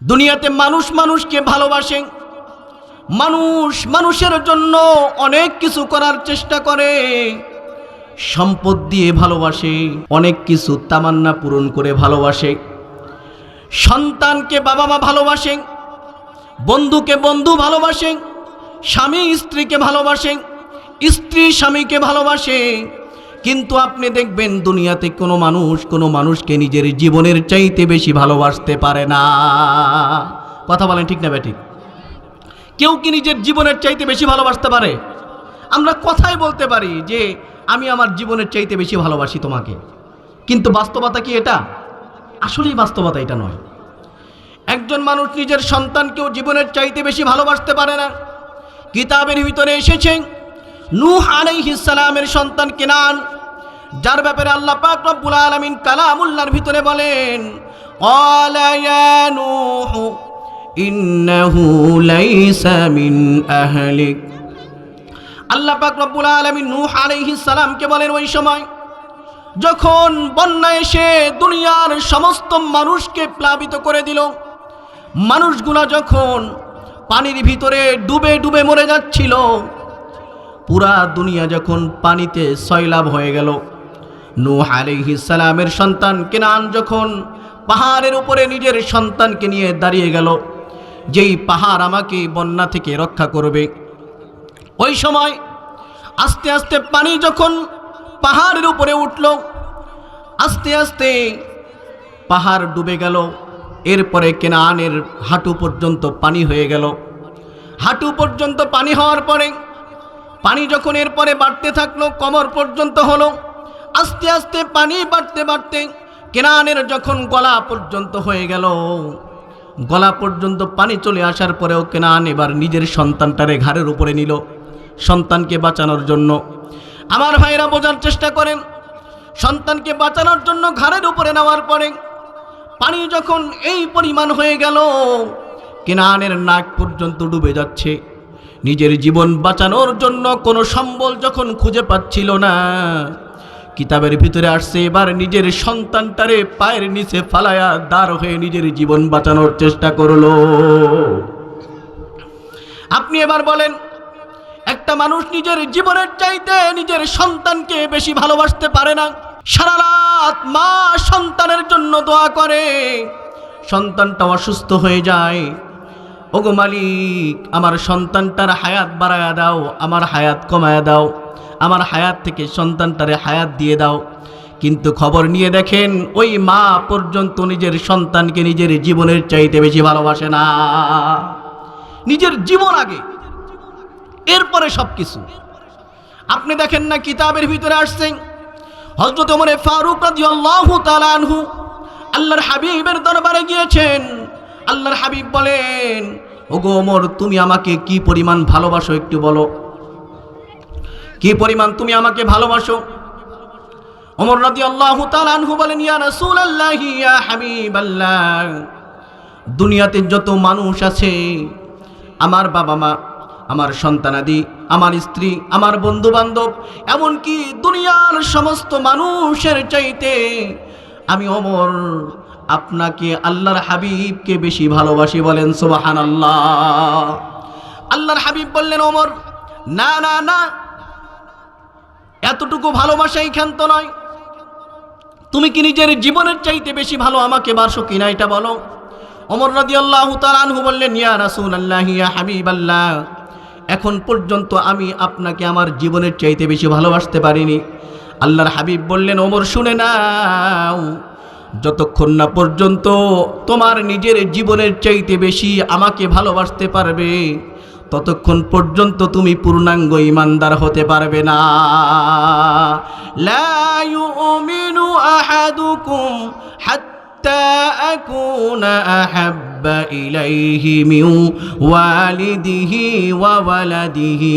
দুনিয়াতে মানুষ মানুষকে ভালোবাসে, মানুষ মানুষের জন্য অনেক কিছু করার চেষ্টা করে, সম্পদ দিয়ে ভালোবাসে, অনেক কিছু তামান্না পূরণ করে ভালোবাসে। সন্তানকে বাবা মা ভালোবাসে, বন্ধুকে বন্ধু ভালোবাসে, স্বামী স্ত্রীকে ভালোবাসে, স্ত্রী স্বামীকে ভালোবাসে। কিন্তু আপনি দেখবেন দুনিয়াতে কোনো মানুষকে নিজের জীবনের চাইতে বেশি ভালোবাসতে পারে না। কথা বলেন ঠিক না বেঠিক? কেউ কি নিজের জীবনের চাইতে বেশি ভালোবাসতে পারে? আমরা কথাই বলতে পারি যে আমি আমার জীবনের চাইতে বেশি ভালোবাসি তোমাকে, কিন্তু বাস্তবতা কি এটা? আসলেই বাস্তবতা এটা নয়। একজন মানুষ নিজের সন্তানকেও জীবনের চাইতে বেশি ভালোবাসতে পারে না। কিতাবের ভিতরে এসেছে নূহ আলাইহিস সালামের সন্তান কেনান, যার ব্যাপারে আল্লাহ পাক রব্বুল আলামিন কালামুল্লাহর ভিতরে বলেন, ক্বালা ইয়া নূহ ইন্নাহু লাইসা মিন আহলিক। আল্লাহ পাক রব্বুল আলামিন নূহ আলাইহিস সালামকে বলেন, ওই সময় যখন বন্যা এসে দুনিয়ার সমস্ত মানুষকে প্লাবিত করে দিল, মানুষগুলো যখন পানির ভিতরে ডুবে ডুবে মরে যাচ্ছিল, পুরা দুনিয়া যখন পানিতে সয়লাব হয়ে গেল, নূহ আলাইহিস সালামের সন্তান কেনান যখন পাহাড়ের উপরে নিজের সন্তানকে নিয়ে দাঁড়িয়ে গেল, যেই পাহাড় আমাকে বন্যা থেকে রক্ষা করবে, ওই সময় আস্তে আস্তে পানি যখন পাহাড়ের উপরে উঠল, আস্তে আস্তে পাহাড় ডুবে গেল। এরপরে কেনানের হাঁটু পর্যন্ত পানি হয়ে গেল। হাঁটু পর্যন্ত পানি হওয়ার পরে পানি যখন এরপরে বাড়তে থাকলো, কোমর পর্যন্ত হলো। আস্তে আস্তে পানি বাড়তে বাড়তে কেনানের যখন গলা পর্যন্ত হয়ে গেল, গলা পর্যন্ত পানি চলে আসার পরেও কেনান এবার নিজের সন্তানটারে ঘাড়ের উপরে নিল সন্তানকে বাঁচানোর জন্য। আমার ভাইরা বোঝার চেষ্টা করেন, সন্তানকে বাঁচানোর জন্য ঘাড়ের উপরে নেওয়ার পরে পানি যখন এই পরিমাণ হয়ে গেল, কেনানের নাক পর্যন্ত ডুবে যাচ্ছে। নিজের জীবন বাঁচানোর জন্য কোনো সম্বল যখন খুঁজে পাচ্ছিল না, কিতাবের ভিতরে আসছে এবার নিজের সন্তানটারে পায়ের নিচে ফালায়া দাঁড় হয়ে নিজের জীবন বাঁচানোর চেষ্টা করলো। আপনি এবার বলেন, একটা মানুষ নিজের জীবনের চাইতে নিজের সন্তানকে বেশি ভালোবাসতে পারে না? সারা রাত মা সন্তানের জন্য দোয়া করে, সন্তানটা অসুস্থ হয়ে যায়, ওগো মালিক আমার সন্তানটার হায়াত বাড়ায়া দাও, আমার হায়াত কমায়া দাও, আমার হায়াত থেকে সন্তানটারে হায়াত দিয়ে দাও। কিন্তু খবর নিয়ে দেখেন ওই মা পর্যন্ত নিজের সন্তানকে নিজের জীবনের চাইতে বেশি ভালোবাসে না। নিজের জীবন আগে, এরপরে সবকিছু। আপনি দেখেন না কিতাবের ভিতরে আসছে হযরত ওমর ফারুক রাদিয়াল্লাহু তাআলা আনহু আল্লাহর হাবিবের দরবারে গিয়েছেন। আল্লাহর হাবিব বলেন, ওগো ওমর তুমি আমাকে কি পরিমাণ ভালোবাসো একটু বলো, কি পরিমাণ তুমি আমাকে ভালোবাসো? ওমর রাদিয়াল্লাহু তাআলা আনহু বলেন, ইয়া রাসূলুল্লাহ ইয়া হাবিবাল্লাহ, দুনিয়াতে যত মানুষ আছে, আমার বাবা মা, আমার সন্তানাদি, আমার স্ত্রী, আমার বন্ধু বান্ধব, এমনকি দুনিয়ার সমস্ত মানুষের চাইতে আমি ওমর আপনাকে আল্লাহর হাবিবকে বেশি ভালোবাসি। বলেন সুবহানাল্লাহ। আল্লাহর হাবিব বললেন, ওমর না না না, এতটুকু ভালোবাসা এইখান তো নয়, তুমি কি নিজের জীবনের চাইতে বেশি ভালো আমাকে বাসো কিনা এটা বলো। ওমর রাদিয়াল্লাহু তাআলা আনহু বললেন, ইয়া রাসূলুল্লাহ ইয়া হাবিবাল্লাহ, এখন পর্যন্ত আমি আপনাকে আমার জীবনের চাইতে বেশি ভালোবাসতে পারিনি। আল্লাহর হাবিব বললেন, ওমর শুনে নাও, যতক্ষণ না পর্যন্ত তোমার নিজের জীবনের চাইতে বেশি আমাকে ভালোবাসতে পারবে, ততক্ষণ পর্যন্ত তুমি পূর্ণাঙ্গ ঈমানদার হতে পারবে না। লা ইউমিনু আহাদুকুম হাত্তা আকুনা আহাব্বা ইলাইহি মিন ওয়ালিদিহি ওয়া ওয়ালাদিহি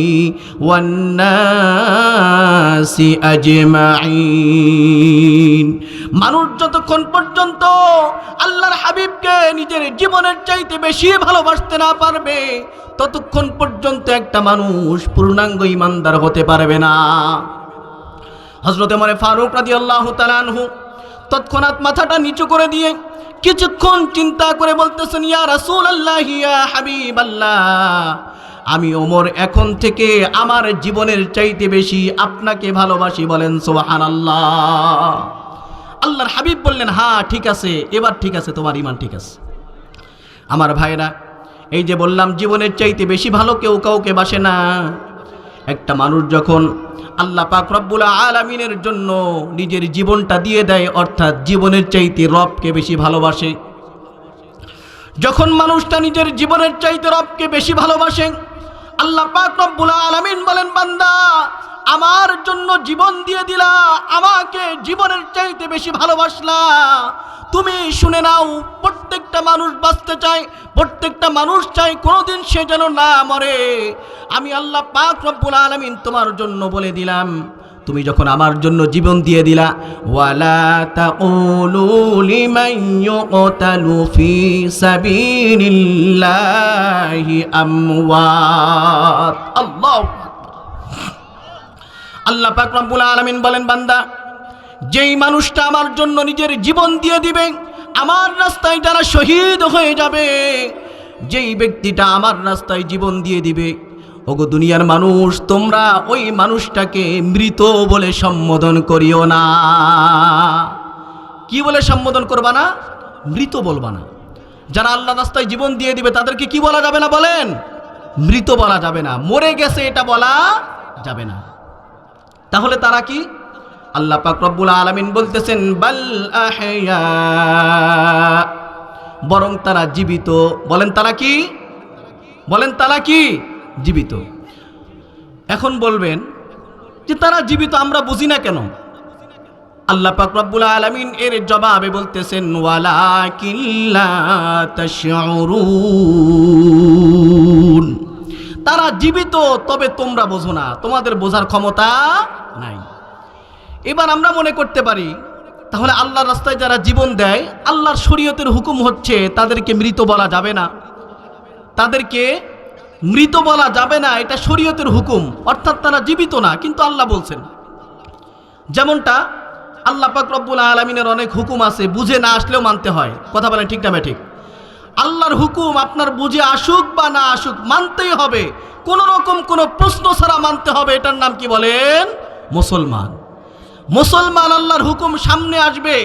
ওয়ান নাসি আজমাইন। মানুষ যতক্ষণ পর্যন্ত আল্লাহর হাবিবকে নিজের জীবনের চাইতে বেশি ভালোবাসতে না পারবে, ততক্ষণ পর্যন্ত একটা মানুষ পূর্ণাঙ্গ ঈমানদার হতে পারবে না। হযরত ওমর ফারুক রাদিয়াল্লাহু তাআলা আনহু তৎক্ষণাৎ মাথাটা নিচু করে দিয়ে কিছুক্ষণ চিন্তা করে বলতেছেন, ইয়া রাসূলুল্লাহ, ইয়া হাবিবাল্লাহ, আমি ওমর এখন থেকে আমার জীবনের চাইতে বেশি আপনাকে ভালোবাসি। বলেন সুবহানাল্লাহ। আল্লাহর হাবিব বললেন, হ্যাঁ ঠিক আছে, এবার ঠিক আছে, তোমার ঈমান ঠিক আছে। আমার ভাইরা, এই যে বললাম জীবনের চাইতে বেশি ভালো কেউ কাউকে বাসে না। একটা মানুষ যখন আল্লাহ পাক রব্বুল আলামিনের জন্য নিজের জীবনটা দিয়ে দেয়, অর্থাৎ জীবনের চাইতে রবকে বেশি ভালোবাসে, যখন মানুষটা নিজের জীবনের চাইতে রবকে বেশি ভালোবাসে, আল্লাহ পাক রব্বুল আলামিন বলেন, বান্দা আমার জন্য জীবন দিয়ে দিলা, আমাকে জীবনের চাইতে বেশি ভালোবাসলা। তুমি শুনে নাও, প্রত্যেকটা মানুষ বাঁচতে চায়, প্রত্যেকটা মানুষ চায় কোনোদিন সে যেন না মরে। আমি আল্লাহ পাক রব্বুল আলামিন তোমার জন্য বলে দিলাম, তুমি যখন আমার জন্য জীবন দিয়ে দিলা, ওয়ালা তাকুলু লিমান ইউকতালু ফি সাবিলিল্লাহি আমওয়াত। আল্লাহু আকবার। আল্লাহ পাক রব্বুল আলামিন বলেন, বান্দা যেই মানুষটা আমার জন্য নিজের জীবন দিয়ে দিবে, আমার রাস্তায় যারা শহীদ হয়ে যাবে, যেই ব্যক্তিটা আমার রাস্তায় জীবন দিয়ে দিবে, ওগো দুনিয়ার মানুষ, তোমরা ওই মানুষটাকে মৃত বলে সম্বোধন করিও না। কি বলে সম্বোধন করবা না? মৃত বলবা না। যারা আল্লাহ রাস্তায় জীবন দিয়ে দিবে তাদেরকে কি বলা যাবে না? বলেন, মৃত বলা যাবে না, মরে গেছে এটা বলা যাবে না। তাহলে তারা কি? আল্লাহ পাক রব্বুল আলামিন বলতেছেন, বাল আহইয়া, বরং তারা জীবিত। বলেন তারা কি? বলেন তারা কি? জীবিত। এখন বলবেন যে তারা জীবিত আমরা বুঝি না কেন? আল্লাহ পাক রব্বুল আলামিন এর জবাবে বলতেছেন, ওয়ালাকিন লা তাশউরুন, তারা জীবিত, তবে তোমরা বোঝো না, তোমাদের বোঝার ক্ষমতা নাই। এবার আমরা মনে করতে পারি, তাহলে আল্লাহর রাস্তায় যারা জীবন দেয়, আল্লাহর শরীয়তের হুকুম হচ্ছে তাদেরকে মৃত বলা যাবে না, তাদেরকে মৃত বলা যাবে না, এটা শরীয়তের হুকুম, অর্থাৎ তারা জীবিত না। কিন্তু আল্লাহ বলছেন, যেমনটা আল্লাহ পাক রব্বুল আলামিনের অনেক হুকুম আছে, বুঝে না আসলেও মানতে হয়। কথা বলেন ঠিক না ঠিক? আল্লাহর হুকুম আপনার বুঝে আসুক বা না আসুক, মানতেই হবে, কোনো রকম কোনো প্রশ্ন ছাড়া মানতে হবে। এটার নাম কি বলেন? মুসলমান। মুসলমান আল্লাহর হুকুম সামনে আসবে,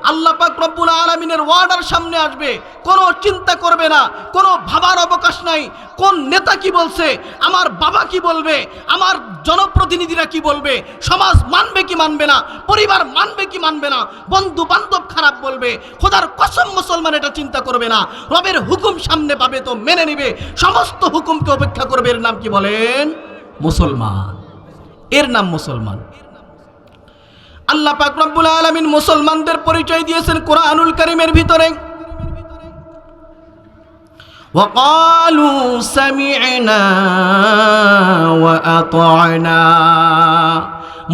আল্লাহ পাক রব্বুল আলামিনের ওয়ার্ডার সামনে আসবে, কোনো চিন্তা করবে না, কোনো ভাবার অবকাশ নাই কোন নেতা কি বলছে, আমার বাবা কি বলবে, আমার জনপ্রতিনিধিরা কি বলবে, সমাজ মানবে কি মানবে না, পরিবার মানবে কি মানবে না, বন্ধু বান্ধব খারাপ বলবে, খোদার কসম মুসলমান এটা চিন্তা করবে না। রবের হুকুম সামনে পাবে তো মেনে নেবে, সমস্ত হুকুমকে উপেক্ষা করবে। এর নাম কি বলেন? মুসলমান। এর নাম মুসলমান। আল্লাহ পাক রব্বুল আলামিন মুসলমানদের পরিচয় দিয়েছেন কোরআনুল কারীমের ভিতরে, ওয়াকালু সামি'না ওয়া আতা'না।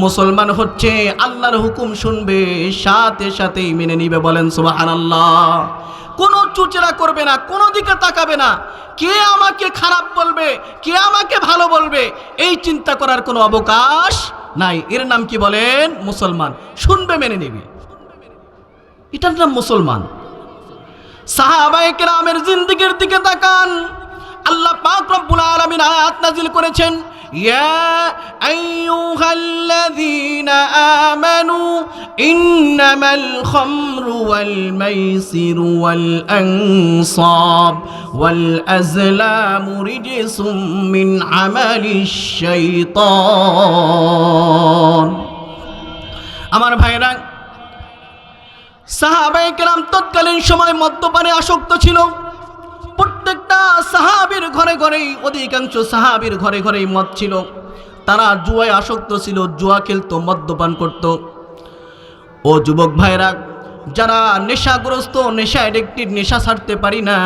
মুসলমান হচ্ছে আল্লাহর হুকুম শুনবে, সাথে সাথেই মেনে নিবে। বলেন সুবহানাল্লাহ। কোনো চুচরা করবে না, কোনো দিকে তাকাবে না, কে আমাকে খারাপ বলবে, কে আমাকে ভালো বলবে, এই চিন্তা করার কোনো অবকাশ নাই। এর নাম কি বলেন? মুসলমান। শুনবে, মেনে নেবে, এটার নাম মুসলমান। সাহাবায়ে কেরামের জিন্দেগির দিকে তাকান, আল্লাহ পাক রব্বুল আলামিন আয়াত নাযিল করেছেন, ইয়া আইয়ুহাল্লাযীনা আমানু ইন্নামাল খামরু ওয়াল মাইসিরু ওয়াল আনসাব ওয়াল আজলামু রিজসুম মিন আমালিশ শাইতান। আমার ভাইরা, সাহাবায়ে কেরাম তৎকালীন সময় মদ্যপানে আসক্ত ছিল। প্রত্যেকটা সাহাবীর ঘরে ঘরেই, অধিকাংশ সাহাবীর ঘরে ঘরেই মদ ছিল। তারা জুয়ায় আসক্ত ছিল, জুয়া খেলতো, মদ্যপান করত। ও যুবক ভাইরা, যারা নেশাগ্রস্ত, নেশা অ্যাডিক্টেড, নেশা ছাড়তে পারি না,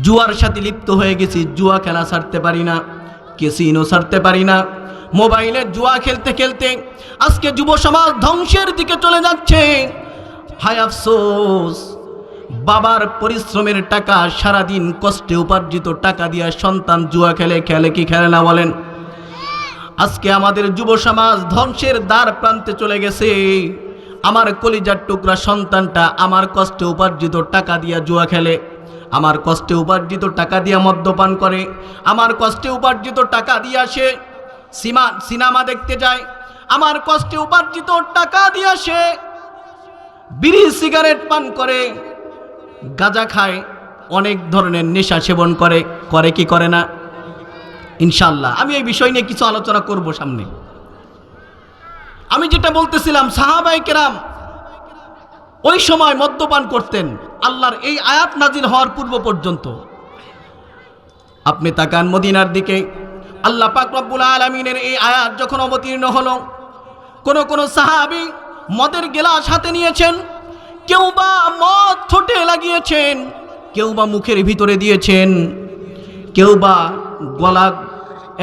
জুয়ার সাথে লিপ্ত হয়ে গেছি, জুয়া খেলা ছাড়তে পারি না, ক্যাসিনো ছাড়তে পারি না, মোবাইলে জুয়া খেলতে খেলতে আজকে যুব সমাজ ধ্বংসের দিকে চলে যাচ্ছে। হায় আফসোস, বাবার পরিশ্রমের টাকা, সারাদিন কষ্টে উপার্জিত টাকা দিয়ে সন্তান জুয়া খেলে, খেলে কি খেলে না বলেন? আজকে আমাদের যুব সমাজ ধ্বংসের দ্বার প্রান্তে চলে গেছে। আমার কলিজার টুকরা সন্তানটা আমার কষ্টে উপার্জিত টাকা দিয়া জুয়া খেলে, আমার কষ্টে উপার্জিত টাকা দিয়া মদ্যপান করে, আমার কষ্টে উপার্জিত টাকা দিয়া সে সিনেমা দেখতে যায়, আমার কষ্টে উপার্জিত টাকা দিয়া সে বিড়ি সিগারেট পান করে, গাঁজা খায়, অনেক ধরনের নেশা সেবন করে, করে কি করে না? ইনশাআল্লাহ আমি এই বিষয় নিয়ে কিছু আলোচনা করব সামনে। আমি যেটা বলতেছিলাম, সাহাবায়ে কেরাম ওই সময় মদ্যপান করতেন আল্লাহর এই আয়াত নাজিল হওয়ার পূর্ব পর্যন্ত। আপনি তাকান মদিনার দিকে, আল্লাহ পাক রব্বুল আলামিনের এই আয়াত যখন অবতীর্ণ হলো, কোন সাহাবী মদের গ্লাস হাতে নিয়েছেন, কেউ বা মদ ঠোঁটে লাগিয়েছেন, কেউ বা মুখের ভিতরে দিয়েছেন, কেউ বা গলা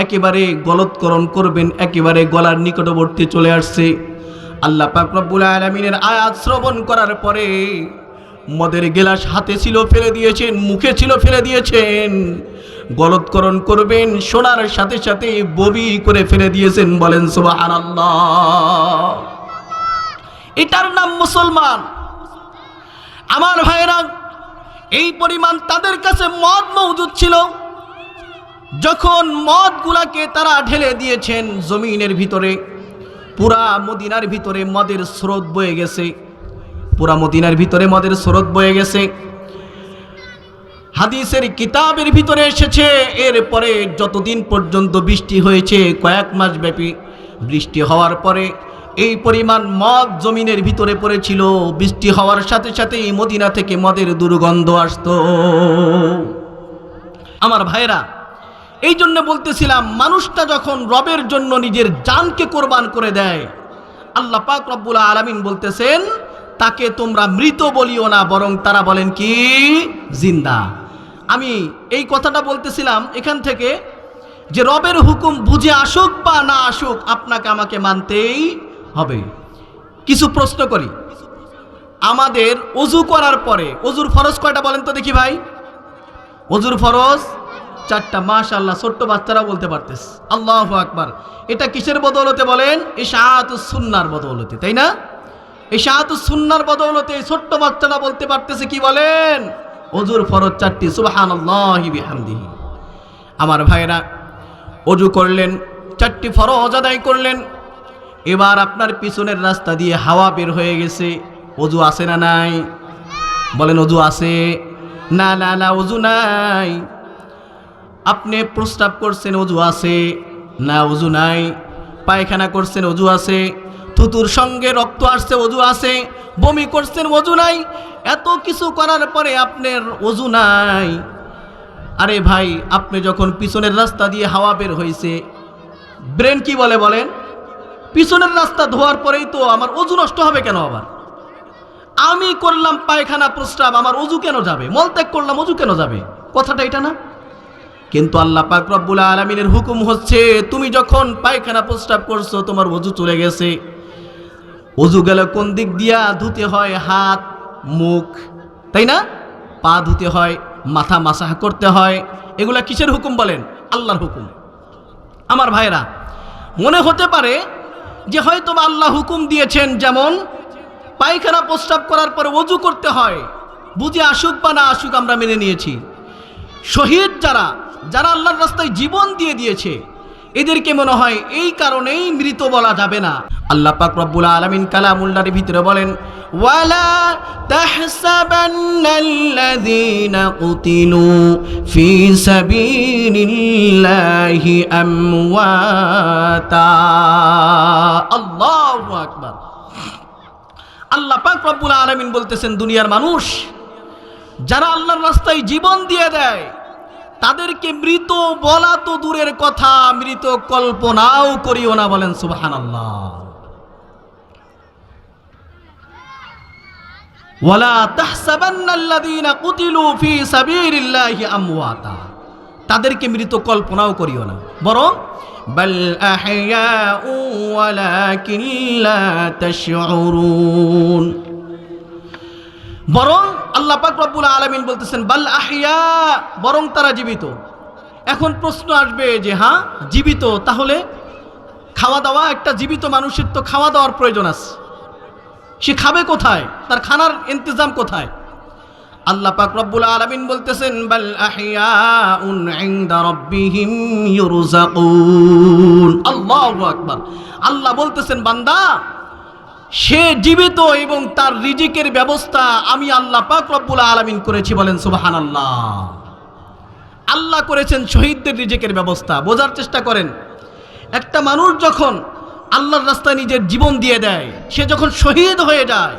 একেবারে গলৎকরণ করবেন, একেবারে গলার নিকটবর্তী চলে আসছে। আল্লাহ পাক রব্বুল আলামিনের আয়াত শ্রবণ করার পরে মদের গ্লাস হাতে ছিল ফেলে দিয়েছেন, মুখে ছিল ফেলে দিয়েছেন, গলৎকরণ করবেন শোনার সাথে সাথে বমি করে ফেলে দিয়েছেন। বলেন সুবহানাল্লাহ। এটার নাম মুসলমান। আমার ভাইরা, এই পরিমাণ তাদের কাছে মদ মওজুদ ছিল, যখন মদগুলাকে তারা ঢেলে দিয়েছেন জমিনের ভিতরে, পুরা মদিনার ভিতরে মদের স্রোত বয়ে গেছে, পুরা মদিনার ভিতরে মদের স্রোত বয়ে গেছে। হাদিসের কিতাবের ভিতরে এসেছে, এরপরে যতদিন পর্যন্ত বৃষ্টি হয়েছে, কয়েক মাস ব্যাপী বৃষ্টি হওয়ার পরে এই পরিমাণ মদ জমিনের ভিতরে পড়েছিল, বৃষ্টি হওয়ার সাথে সাথেই মদিনা থেকে মদের দুর্গন্ধ আসতো। আমার ভাইরা, এই জন্য বলতেছিলাম, মানুষটা যখন রবের জন্য নিজের জানকে কোরবান করে দেয়, আল্লাহ পাক রব্বুল আলামিন বলতেছেন তাকে তোমরা মৃত বলিও না, বরং তারা বলেন কি জিন্দা। আমি এই কথাটা বলতেছিলাম এখান থেকে যে রবের হুকুম বুঝে আসুক বা না আসুক, আপনাকে আমাকে মানতেই হবে। কিছু প্রশ্ন করি, আমাদের ওযু করার পরে, ওযুর ফরজ কয়টা বলেন তো দেখি ভাই? ওযুর ফরজ 4টা। মাশাআল্লাহ, ছোট্ট বাচ্চারা বলতে পারতেছে, আল্লাহু আকবার। এটা কিসের বদৌলতে বলেন? ইশাআতুস সুন্নাহর বদৌলতে, তাই না? ইশাআতুস সুন্নাহর বদৌলতে ছোট্ট বাচ্চারা বলতে পারতেছে কি বলেন? ওযুর ফরজ 4টি, সুবহানাল্লাহি বিহামদিহি। আমার ভাইরা, ওযু করলেন, 4টি ফরজ আদায় করলেন, এবার আপনার পিছনের রাস্তা দিয়ে হাওয়া বের হয়ে গেছে, ওযু আছে না নাই? বলেন ওযু আছে? না না না, ওযু নাই। আপনি প্রস্রাব করছেন, ওযু আছে? না, ওযু নাই। পায়খানা করছেন, ওযু আছে? থুতুর সঙ্গে রক্ত আসছে, ওযু আছে? বমি করছেন, ওযু নাই? এত কিছু করার পরে আপনার ওযু নাই। আরে ভাই, আপনি যখন পিছনের রাস্তা দিয়ে হাওয়া বের হয়েছে, ব্রেন কি বলে বলেন? পিছনের রাস্তা ধোয়ার পরেই তো আমার ওযু নষ্ট হবে কেন? আবার আমি করলাম পায়খানা প্রস্রাব, আমার ওযু কেন যাবে? মলত্যাগ করলাম, ওযু কেন যাবে? কথাটা এটা না? কিন্তু আল্লাহ পাক রব্বুল আলামিনের হুকুম হচ্ছে, তুমি যখন পায়খানা প্রস্রাব করছো, তোমার ওযু চলে গেছে। ওযু গেল কোন দিক দিয়া? ধুতে হয় হাত, মুখ, তাই না? পা ধুতে হয়, মাথা মাসাহ করতে হয়। এগুলা কিসের হুকুম বলেন? আল্লাহর হুকুম। আমার ভাইরা, মনে হতে পারে যে হয়তো আল্লাহ হুকুম দিয়েছেন, যেমন পায়খানা প্রস্রাব করার পরে ওযু করতে হয়, বুঝে আসুক বা না আসুক আমরা মেনে নিয়েছি। শহীদ যারা যারা আল্লাহর রাস্তায় জীবন দিয়ে দিয়েছে, এদেরকে মনে হয় এই কারণেই মৃত বলা যাবে না। আল্লাহ পাক রব্বুল আলামিন কালামুল্লাহর ভিতরে বলেন, ওয়ালা তাহসাবান্নাল্লাযীনা কুতিলু ফি সাবিলিল্লাহি আমওয়াতা। আল্লাহু আকবার। আল্লাহ পাক রব্বুল আলামিন বলতেছেন, দুনিয়ার মানুষ যারা আল্লাহর রাস্তায় জীবন দিয়ে দেয়, তাদেরকে মৃত বলা তো দূরের কথা, মৃত কল্পনাও করিও না। বলেন সুবহানাল্লাহ। ওয়ালা তাহসাবান্নাল্লাযীনা কুতিলু ফি সাবিলিল্লাহি আমওয়াতা, তাদেরকে মৃত কল্পনাও করিও না, বরং বাল আহইয়াউ ওয়ালাকিন লা তাশউরুন, বরং আল্লাহ পাক রব্বুল আলামিন বলতেছেন বাল আহইয়া, বরং তারা জীবিত। এখন প্রশ্ন আসবে যে হ্যাঁ জীবিত, তাহলে খাওয়া দাওয়া, একটা জীবিত মানুষের তো খাওয়া দাওয়ার প্রয়োজন আছে, সে খাবে কোথায়? তার খানার ইন্তজাম কোথায়? আল্লাহ পাক রব্বুল আলামিন বলতেছেন বাল আহিয়াউন ইনদা রাব্বিহিম ইউরযাকুন। আল্লাহু আকবার। আল্লাহ বলতেছেন বান্দা সে জীবিত এবং তার রিজিকের ব্যবস্থা আমি আল্লাহ পাক রব্বুল আলামিন করেছি। বলেন সুবহানাল্লাহ। আল্লাহ করেছেন শহীদদের রিজিকের ব্যবস্থা। বোঝার চেষ্টা করেন, একটা মানুষ যখন আল্লাহর রাস্তায় নিজের জীবন দিয়ে দেয়, সে যখন শহীদ হয়ে যায়,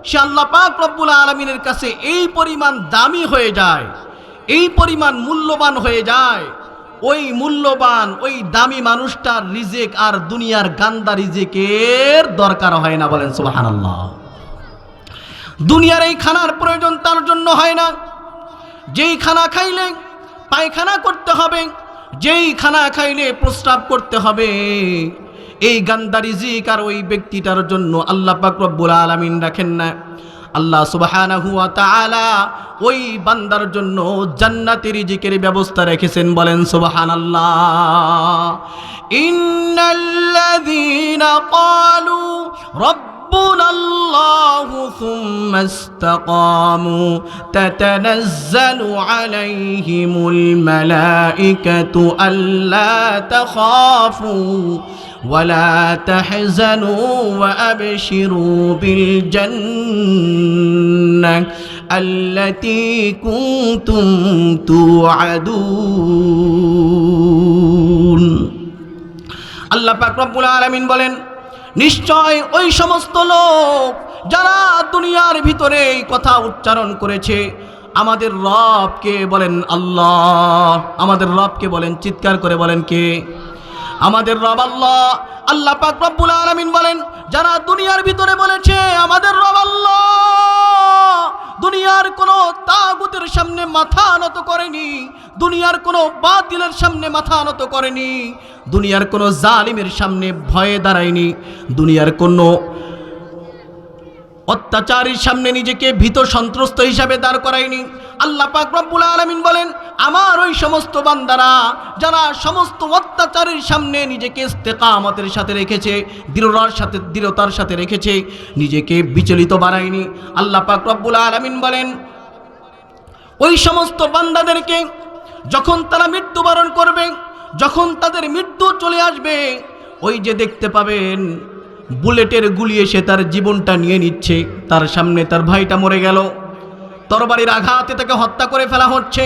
সে আল্লাহ পাক রব্বুল আলামিনের কাছে এই পরিমাণ দামি হয়ে যায়, এই পরিমাণ মূল্যবান হয়ে যায়, ওই মূল্যবান ওই দামি মানুষটার রিজিক আর দুনিয়ার গান্দা রিজিকের দরকার হয় না। বলেন সুবহানাল্লাহ। দুনিয়ার এই খানার প্রয়োজন তার জন্য হয় না। যেই খানা খাইলে পায়খানা করতে হবে, যেই খানা খাইলে প্রস্রাব করতে হবে, এই গান্দা রিজিক আর ওই ব্যক্তিটার জন্য আল্লাহ পাক রব্বুল আলামিন রাখেন না। আল্লাহ সুবহানাহু ওয়া তাআলা ওই বান্দার জন্য জান্নাতের রিজিকের ব্যবস্থা রেখেছেন। বলেন সুবহানাল্লাহ। ইন্নাল্লাযীনা ক্বালু রাব্বুনাল্লাহু সুম্মা ইসতাকামু তাতানাজ্জালু আলাইহিমুল মালাইকাতু আল্লা তাখাফু ولا تحزنوا وأبشروا بالجنة التي كنتم توعدون। আল্লাহ পাক রব্বুল আলামিন বলেন নিশ্চয় ওই সমস্ত লোক যারা দুনিয়ার ভিতরে এই কথা উচ্চারণ করেছে আমাদের রবকে, বলেন আল্লাহ, আমাদের রবকে বলেন, চিৎকার করে বলেন কে? আমাদের রব আল্লাহ। আল্লাহ পাক রব্বুল আলামিন বলেন যারা দুনিয়ার ভিতরে বলেছে আমাদের রব আল্লাহ, দুনিয়ার কোনো তাগুতের সামনে মাথা নত করেনি, দুনিয়ার কোনো বাতিলের সামনে মাথা নত করেনি, দুনিয়ার কোনো জালিমের সামনে ভয়ে দাঁড়ায়নি, দুনিয়ার কোনো অত্যাচারীর সামনে নিজেকে ভীত সন্ত্রস্ত হিসাবে দাঁড় করায়নি। আল্লাহ পাক রব্বুল আলামিন বলেন আমার ওই সমস্ত বান্দারা যারা সমস্ত অত্যাচারের সামনে নিজেকে ইস্তেকামতের সাথে রেখেছে, দৃঢ়তার সাথে রেখেছে, নিজেকে বিচলিত বানায়নি, আল্লাহ পাক রব্বুল আলামিন বলেন ওই সমস্ত বান্দাদেরকে যখন তারা মৃত্যুবরণ করবে, যখন তাদের মৃত্যু চলে আসবে, ওই যে দেখতে পাবেন বুলেটের গুলি এসে তার জীবনটা নিয়ে নিচ্ছে, তার সামনে তার ভাইটা মরে গেল, তরবারির আঘাতে তাকে হত্যা করে ফেলা হচ্ছে,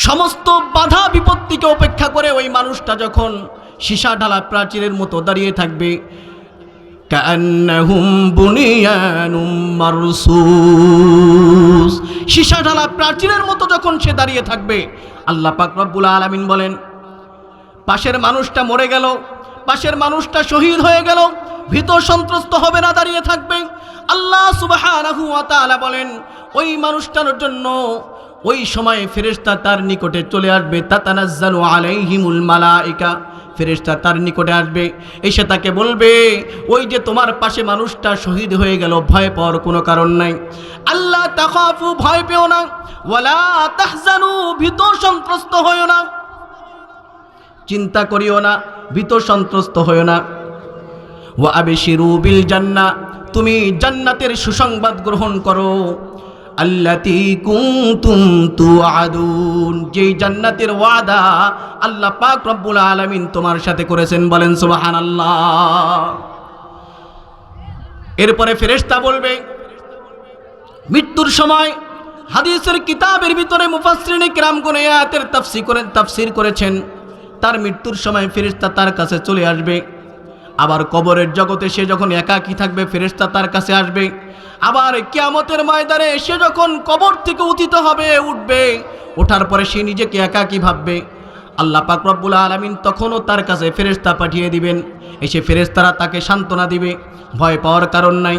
সমস্ত বাধা বিপত্তিকে উপেক্ষা করে ওই মানুষটা যখন সীসা ঢালা প্রাচীরের মতো দাঁড়িয়ে থাকবে, কান্নাহুম বুনিয়ানুম মারসুস, সীসা ঢালা প্রাচীরের মতো যখন সে দাঁড়িয়ে থাকবে, আল্লাহ পাক রব্বুল আলামিন বলেন পাশের মানুষটা মরে গেল, পাশের মানুষটা শহীদ হয়ে গেল, ভীত সন্ত্রস্ত হবে না, দাঁড়িয়ে থাকবে। আল্লাহ সুবহানাহু ওয়া তাআলা বলেন ওই মানুষটার জন্য ওই সময় ফেরেশতা তার নিকটে চলে আসবে, তাতানাজ্জালু আলাইহিমুল মালাইকা, ফেরেশতা তার নিকটে আসবে, এসে তাকে বলবে ওই যে তোমার পাশে মানুষটা শহীদ হয়ে গেল, ভয় পাওয়ার কোনো কারণ নাই, আল্লাহ তাখাফু, ভয় পেও না, ওয়ালা তাহজানু, ভীত সন্ত্রস্ত হয়ো না, চিন্তা করিও না, ভীত সন্ত্রস্ত হইও না, ওয়া আবশিরু বিল জান্নাহ, তুমি জান্নাতের সুসংবাদ গ্রহণ করো, আল্লাতী কুনতুম তুআদুন, যেই জান্নাতের ওয়াদা আল্লাহ পাক রব্বুল আলামিন তোমার সাথে করেছেন। বলেন সুবহানাল্লাহ। এরপরে ফেরেশতা বলবে মৃত্যুর সময়, হাদিসের কিতাবের ভিতরে মুফাসসিরিনে কিরামগণ এই আয়াতের তাফসীর করেছেন, তার মৃত্যুর সময় ফেরেশতা তার কাছে চলে আসবে, আবার কবরের জগতে সে যখন একাকী থাকবে ফেরেশতা তার কাছে আসবে, আবার কিয়ামতের ময়দানে সে যখন কবর থেকে উত্থিত হবে, উঠবে, ওঠার পরে সে নিজেকে একাকী ভাববে, আল্লাহ পাক রব্বুল আলামিন তখনও তার কাছে ফেরেশতা পাঠিয়ে দিবেন, এসে ফেরেশতারা তাকে সান্ত্বনা দিবে, ভয় পাওয়ার কারণ নাই,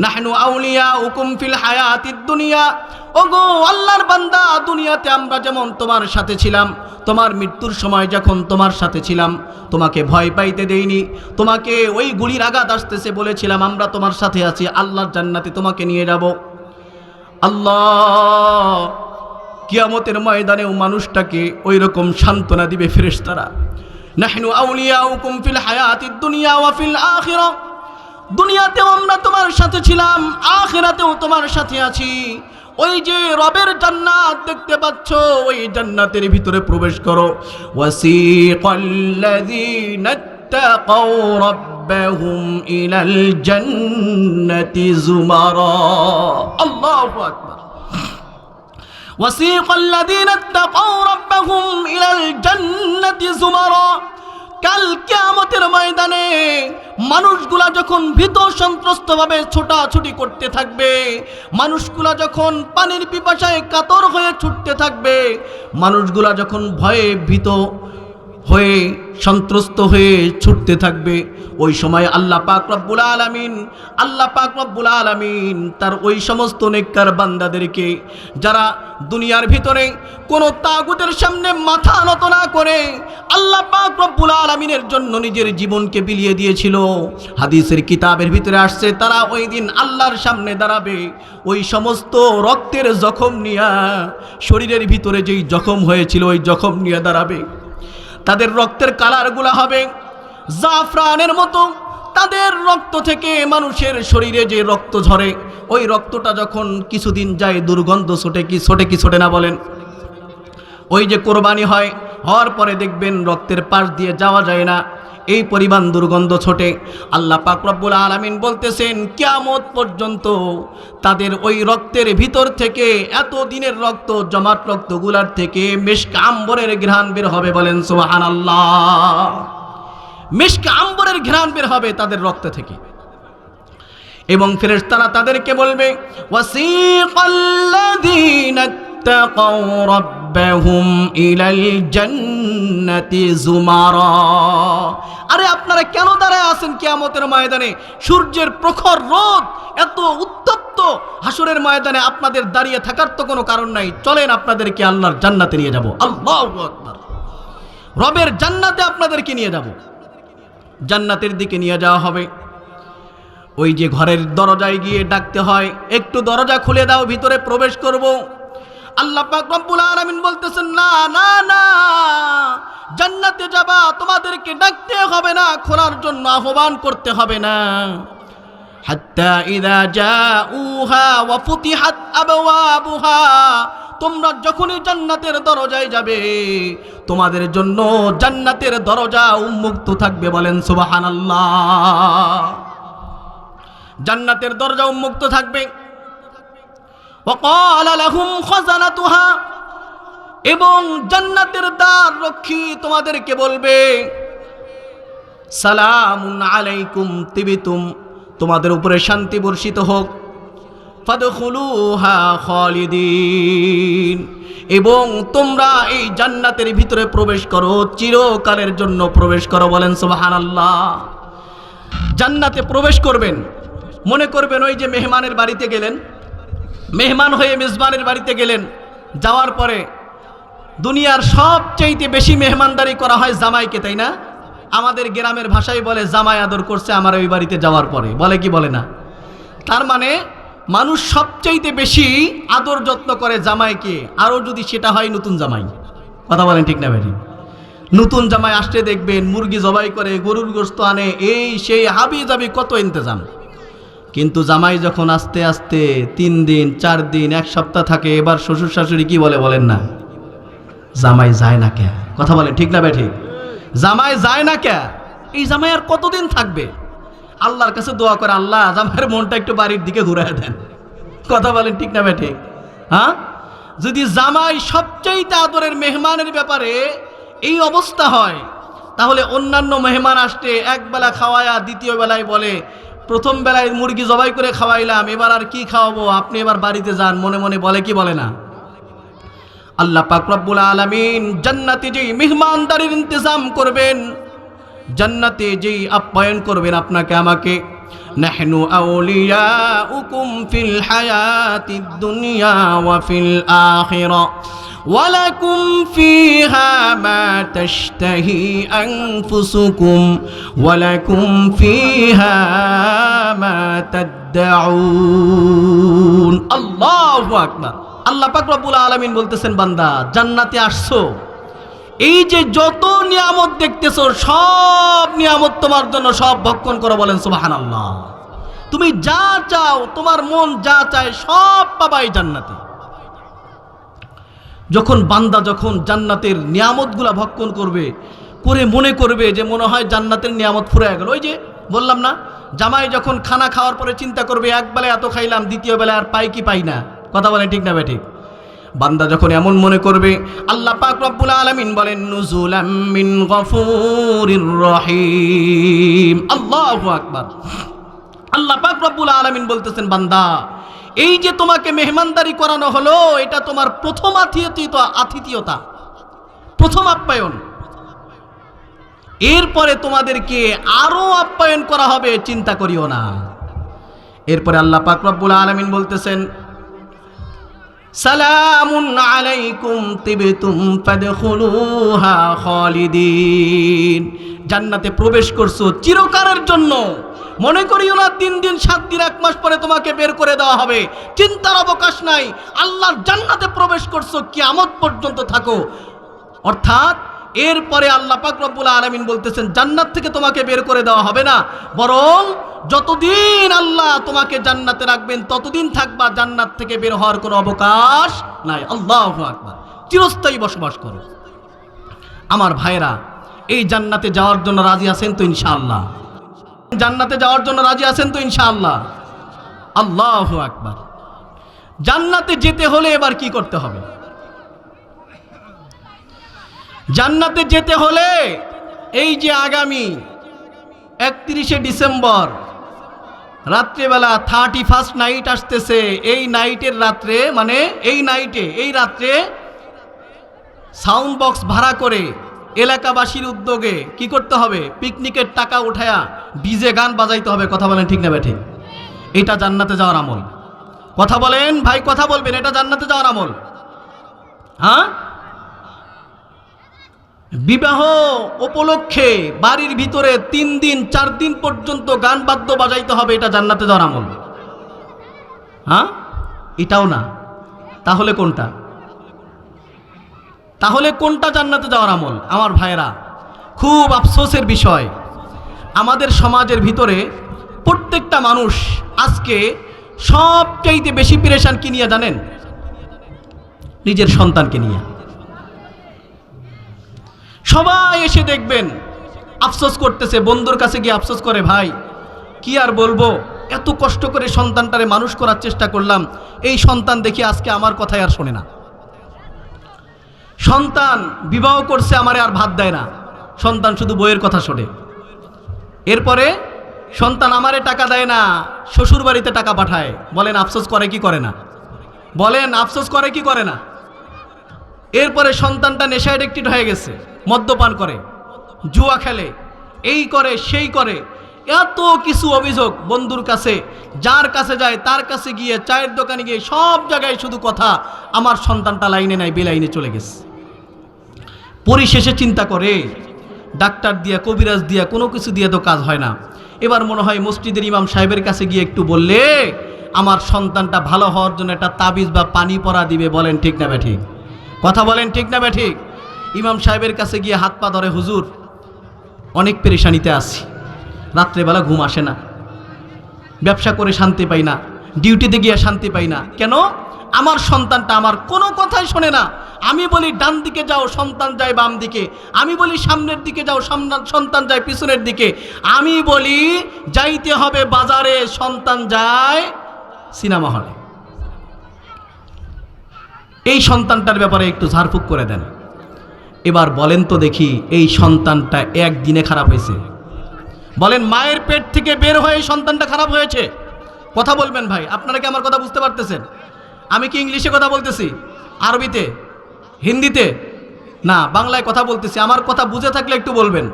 নাহনু আউলিয়াউকুম ফিল হায়াতিদ দুনিয়া, ওগো আল্লাহর বান্দা, দুনিয়াতে আমরা যেমন তোমার সাথে ছিলাম, তোমার মৃত্যুর সময় যখন তোমার সাথে ছিলাম তোমাকে ভয় পাইতে দেইনি, তোমাকে ওই গুলির আঘাত আসতেছে বলেছিলাম আমরা তোমার সাথে আছি, আল্লাহর জান্নাতে তোমাকে নিয়ে যাব। আল্লাহ কিয়ামতের ময়দানেও মানুষটাকে ওই রকম সান্ত্বনা দিবে ফেরেশতারা, নাহনু আউলিয়াউকুম ফিল হায়াতিদ দুনিয়া ওয়া ফিল আখিরাহ, দুনিয়াতেও আমরা তোমার সাথে ছিলাম, আখিরাতেও তোমার সাথে আছি। ওই যে রবের জান্নাত দেখতে পাচ্ছ, ওই জান্নাতের ভিতরে প্রবেশ করো। ওয়াসিকাল্লাযীনা ইত্তাকাউ রাব্বাহুম ইলাল জান্নাতি যুমারা। আল্লাহু আকবার। ওয়াসিকাল্লাযীনা ইত্তাকাউ রাব্বাহুম ইলাল জান্নাতি যুমারা। কাল কিয়ামতের ময়দানে মানুষগুলা যখন ভীত সন্ত্রস্তভাবে ছোটাছুটি করতে থাকবে, মানুষগুলা যখন পানির পিপাসায় কাতর হয়ে ছুটতে থাকবে, মানুষগুলা যখন ভয়ে ভীত হয়ে সন্ত্রস্ত হয়ে ছুটতে থাকবে, ওই সময় আল্লাহ পাক রব্বুল আলামিন তার ওই সমস্ত নেককার বান্দাদেরকে, যারা দুনিয়ার ভিতরে কোনো তাগুতের সামনে মাথা নত না করে আল্লাহ পাক রব্বুল আলামিনের জন্য নিজের জীবনকে বিলিয়ে দিয়েছিল, হাদিসের কিতাবের ভিতরে আসছে, তারা ওই দিন আল্লাহর সামনে দাঁড়াবে। ওই সমস্ত রক্তের জখম নিয়ে, শরীরের ভিতরে যেই জখম হয়েছিল ওই জখম নিয়ে দাঁড়াবে। তাদের রক্তের কালারগুলো হবে জাফরানের মতো। তাদের রক্ত থেকে মানুষের শরীরে যে রক্ত ঝরে, ওই রক্তটা যখন কিছুদিন যায় দুর্গন্ধ ছোটে না বলেন? ওই যে কোরবানি হওয়ার পরে দেখবেন রক্তের পাশ দিয়ে যাওয়া যায় না, এই পরিমাণ দুর্গন্ধ ছোটে। আল্লাহ পাক রব্বুল আলামিন বলতেছেন কিয়ামত পর্যন্ত তাদের ওই রক্তের ভিতর থেকে, এত দিনের রক্ত জমাট রক্তগুলার থেকে মিশক আম্বরের ঘ্রাণ বের হবে। বলেন সুবহানাল্লাহ। মিশক আম্বরের ঘ্রাণ বের হবে তাদের রক্ত থেকে। এবং ফেরেশতারা তাদেরকে বলবে ওয়াসিকাল্লাযীনা ইত্তাকাউ রাব্বাহুম ইলাল জান্নাতি যুমারা। আরে আপনারা কেন দাঁড়ায় আছেন কিয়ামতের ময়দানে? সূর্যের প্রখর রোদ এত উত্তপ্ত হাসরের ময়দানে আপনাদের দাঁড়িয়ে থাকার তো কোনো কারণ নাই। চলেন আপনাদেরকে আল্লাহর জান্নাতে নিয়ে যাব। আল্লাহু আকবার। রবের জান্নাতে আপনাদেরকে নিয়ে যাব। জান্নাতের দিকে নিয়ে যাওয়া হবে। ওই যে ঘরের দরজায় গিয়ে ডাকতে হয়, একটু দরজা খুলে দাও, ভিতরে প্রবেশ করব। আল্লাহ পাক রব্বুল আলামিন বলতেছেন না না না, জান্নাতে যাবা, তোমাদেরকে ডাকতে হবে না, খোলার জন্য আহ্বান করতে হবে না। হাত্তা ইযা জাউহা ওয়া ফুতিহাত আবওয়াবুহা, তোমরা যখনই জান্নাতের দরজায় যাবে তোমাদের জন্য জান্নাতের দরজা উন্মুক্ত থাকবে। বলেন সুবহানাল্লাহ। জান্নাতের দরজা উন্মুক্ত থাকবে। ওয়াকালা লাহুম খাযানাতুহা, এবং জান্নাতের দ্বার রক্ষী তোমাদেরকে বলবে সালামুন আলাইকুম তিবিতুম, তোমাদের উপরে শান্তি বর্ষিত হোক। ফাদখুলুহা খালিদিন, এবং তোমরা এই জান্নাতের ভিতরে প্রবেশ করো, চিরকালের জন্য প্রবেশ করো। বলেন সুবহানাল্লাহ। জান্নাতে প্রবেশ করবেন, মনে করবেন ওই যে মেহমানের বাড়িতে গেলেন, মেহমান হয়ে মেজবানের বাড়িতে গেলেন, যাওয়ার পরে দুনিয়ার সবচাইতে বেশি মেহমানদারি করা হয় জামাইকে, তাই না? আমাদের গ্রামের ভাষায় বলে জামাই আদর করছে আমার ওই বাড়িতে যাওয়ার পরে, বলে কি বলে না? তার মানে মানুষ সবচাইতে বেশি আদর যত্ন করে জামাইকে, আরও যদি সেটা হয় নতুন জামাই। কথা বলেন ঠিক না ভাই? নতুন জামাই আসতে দেখবেন মুরগি জবাই করে, গরুর গোশত আনে, এই সেই হাবি জাবি কত ইন্তজাম। কিন্তু জামাই যখন আস্তে আস্তে 3 দিন 4 দিন 1 সপ্তাহ থাকে, এবার শ্বশুর শাশুড়ি কি বলে বলেন না? জামাই যায় না কে? কথা বলেন ঠিক না ভাই? ঠিক। জামাই যায় না কে? এই জামাই আর কতদিন থাকবে? আল্লাহর কাছে দোয়া করে, আল্লাহ জামাইয়ের মনটা একটু বাড়ির দিকে ঘুরায় দেন। কথা বলেন ঠিক না ভাই? ঠিক। হ্যাঁ, যদি জামাই সবচাইতে আদরের মেহমানের ব্যাপারে এই অবস্থা হয়, তাহলে অন্যান্য মেহমান আসতে একবেলা খাওয়ায়া দ্বিতীয় বেলায় বলে প্রথম বেলায় মুরগি জবাই করে খাওয়াইলাম, এবার আর কি খাওয়াবো, আপনি এবার বাড়িতে যান, মনে মনে বলে কি বলে না? আল্লাহ পাক রব্বুল আলামিন জান্নাতে যেই মেহমানদারির ইন্তজাম করবেন, জান্নাতে যেই আপ্যায়ন করবেন আপনাকে আমাকে, নাহনু আউলিয়াউকুম ফিল হায়াতিদ দুনিয়া ওয়া ফিল আখিরা ওয়ালাকুম ফিহা মা তাশতাহি আনফুসুকুম ওয়ালাকুম ফিহা মা তাদউন। আল্লাহু আকবার। আল্লাহ পাক রব্বুল আলামিন বলতেছেন, বান্দা জান্নাতে আসছো, এই যে যত নিয়ামত দেখতেছো সব নিয়ামত তোমার জন্য, সব ভক্ষণ করো। বলেন সুবহানাল্লাহ। তুমি যা চাও, তোমার মন যা চায় সব পাবাই জান্নাতে। যখন বান্দা যখন জান্নাতের নিয়ামতগুলা ভক্ষণ করবে, করে মনে করবে যে মনে হয় জান্নাতের নিয়ামত ফুরায় গেল। ওই যে বললাম না, জামাই যখন খানা খাওয়ার পরে চিন্তা করবে এক বেলা এত খাইলাম, দ্বিতীয় বেলা আর পাই কি পাই না। কথা বলেন ঠিক না বেঠিক? বান্দা যখন এমন মনে করবে, আল্লাহ পাক রব্বুল আলামিন বলেন নুজুলাম মিন গফুরির রহিম। আল্লাহু আকবার। আল্লাহ পাক রব্বুল আলামিন বলতেছেন, বান্দা এই যে তোমাকে মেহমানদারি করানো হলো, এটা তোমার প্রথম আতিথিয়তা, প্রথম আপ্যায়ন। এরপরে তোমাদেরকে আরো আপ্যায়ন করা হবে, চিন্তা করিও না। এরপরে আল্লাহ পাক রব্বুল আলামিন বলতেছেন সালামুন আলাইকুম তিবতুম ফাদখুলুহা খালিদিন। জান্নাতে প্রবেশ করছো চিরকালের জন্য, মনে করিও না 3 দিন 7 দিন 1 মাস পরে তোমাকে বের করে দেওয়া হবে, চিন্তার অবকাশ নাই। আল্লাহর জান্নাতে প্রবেশ করছো, কিয়ামত পর্যন্ত থাকো। অর্থাৎ এরপরে আল্লাহ পাক রব্বুল আলামিন বলতেছেন জান্নাত থেকে তোমাকে বের করে দেওয়া হবে না, বরং যতদিন আল্লাহ তোমাকে জান্নাতে রাখবেন ততদিন থাকবা, জান্নাত থেকে বের হওয়ার কোনো অবকাশ নাই। আল্লাহু আকবার। চিরস্থায়ী বসবাস করো। আমার ভাইরা, এই জান্নাতে যাওয়ার জন্য রাজি আছেন তো ইনশাআল্লাহ? জান্নাতে যাওয়ার জন্য রাজি আছেন তো ইনশাআল্লাহ? আল্লাহু আকবার। জান্নাতে যেতে হলে এবার কি করতে হবে? জান্নাতে যেতে হলে এই যে আগামী 31শে ডিসেম্বর রাত্রেবেলা 31st নাইট আসতেছে, এই নাইটের রাত্রে, মানে এই রাত্রে সাউন্ড বক্স ভাড়া করে এলাকাবাসীর উদ্যোগে কি করতে হবে? পিকনিকের টাকা উঠায়া ডিজে গান বাজাইতে হবে। কথা বলেন ঠিক না বেঠিক? এটা জান্নাতে যাওয়ার আমল। কথা বলেন ভাই, কথা বলবেন, এটা জান্নাতে যাওয়ার আমল। হ্যাঁ, বিবাহ উপলক্ষে বাড়ির ভিতরে 3 দিন 4 দিন পর্যন্ত গান বাদ্য বাজাইতে হবে, এটা জান্নাতে যাওয়ার আমল। হ্যাঁ, এটাও না। তাহলে কোনটা? তাহলে কোনটা জান্নাতে যাওয়ার আমল? আমার ভাইরা, খুব আফসোসের বিষয়, আমাদের সমাজের ভিতরে প্রত্যেকটা মানুষ আজকে সবচাইতে বেশি পেরেশান কি নিয়ে জানেন? নিজের সন্তানকে নিয়ে। সবাই এসে দেখবেন আফসোস করতেছে, বন্ধুর কাছে গিয়ে আফসোস করে, ভাই কি আর বলবো, এত কষ্ট করে সন্তানটারে মানুষ করার চেষ্টা করলাম, এই সন্তান দেখি আজকে আমার কথাই আর শোনে না। সন্তান বিবাহ করছে, আমারে আর ভাত দেয় না, সন্তান শুধু বইয়ের কথা শোনে। এরপরে সন্তান আমারে টাকা দেয় না, শ্বশুর বাড়িতে টাকা পাঠায়। বলেন আফসোস করে কি করে না? বলেন আফসোস করে কি করে না? এরপরে সন্তানটা নেশা অ্যাডিক্টেড হয়ে গেছে, মদ্যপান করে, জুয়া খেলে, এই করে সেই করে, এত কিছু অভিযোগ বন্ধুর কাছে, যার কাছে যায় তার কাছে গিয়ে, চায়ের দোকানে গিয়ে, সব জায়গায় শুধু কথা, আমার সন্তানটা লাইনে নাই, বেলাইনে চলে গেছে। পরিশেষে চিন্তা করে ডাক্তার দিয়া, কবিরাজ দিয়া, কোনো কিছু দিয়ে তো কাজ হয় না। এবার মনে হয় মসজিদের ইমাম সাহেবের কাছে গিয়ে একটু বললে আমার সন্তানটা ভালো হওয়ার জন্য একটা তাবিজ বা পানি পরা দিবে। বলেন ঠিক না বেঠিক? কথা বলেন ঠিক না বেঠিক? ইমাম সাহেবের কাছে গিয়ে হাত পা ধরে, হুজুর অনেক পেরেশানিতে আছি, রাত্রেবেলা ঘুম আসে না, ব্যবসা করে শান্তি পাই না, ডিউটিতে গিয়ে শান্তি পাই না। কেন? আমার সন্তানটা আমার কোনো কথাই শোনে না। আমি বলি ডান দিকে যাও, সন্তান যায় বাম দিকে। আমি বলি সামনের দিকে যাও, সন্তান যায় পিছনের দিকে। আমি বলি যাইতে হবে বাজারে, সন্তান যায় সিনেমা হলে। এই সন্তানটার ব্যাপারে একটু ঝাড়ফুঁক করে দেন। এবার বলেন তো দেখি, এই সন্তানটা একদিনে খারাপ হয়েছে? বলেন মায়ের পেট থেকে বের হয়ে এই সন্তানটা খারাপ হয়েছে? কথা বলবেন ভাই, আপনারা কি আমার কথা বুঝতে পারতেছেন? আমি কি ইংলিশে কথা বলতেছি, আরবিতে, হিন্দিতে? না, বাংলায় কথা বলতেছি। আমার কথা বুঝে থাকলে একটু বলবেন।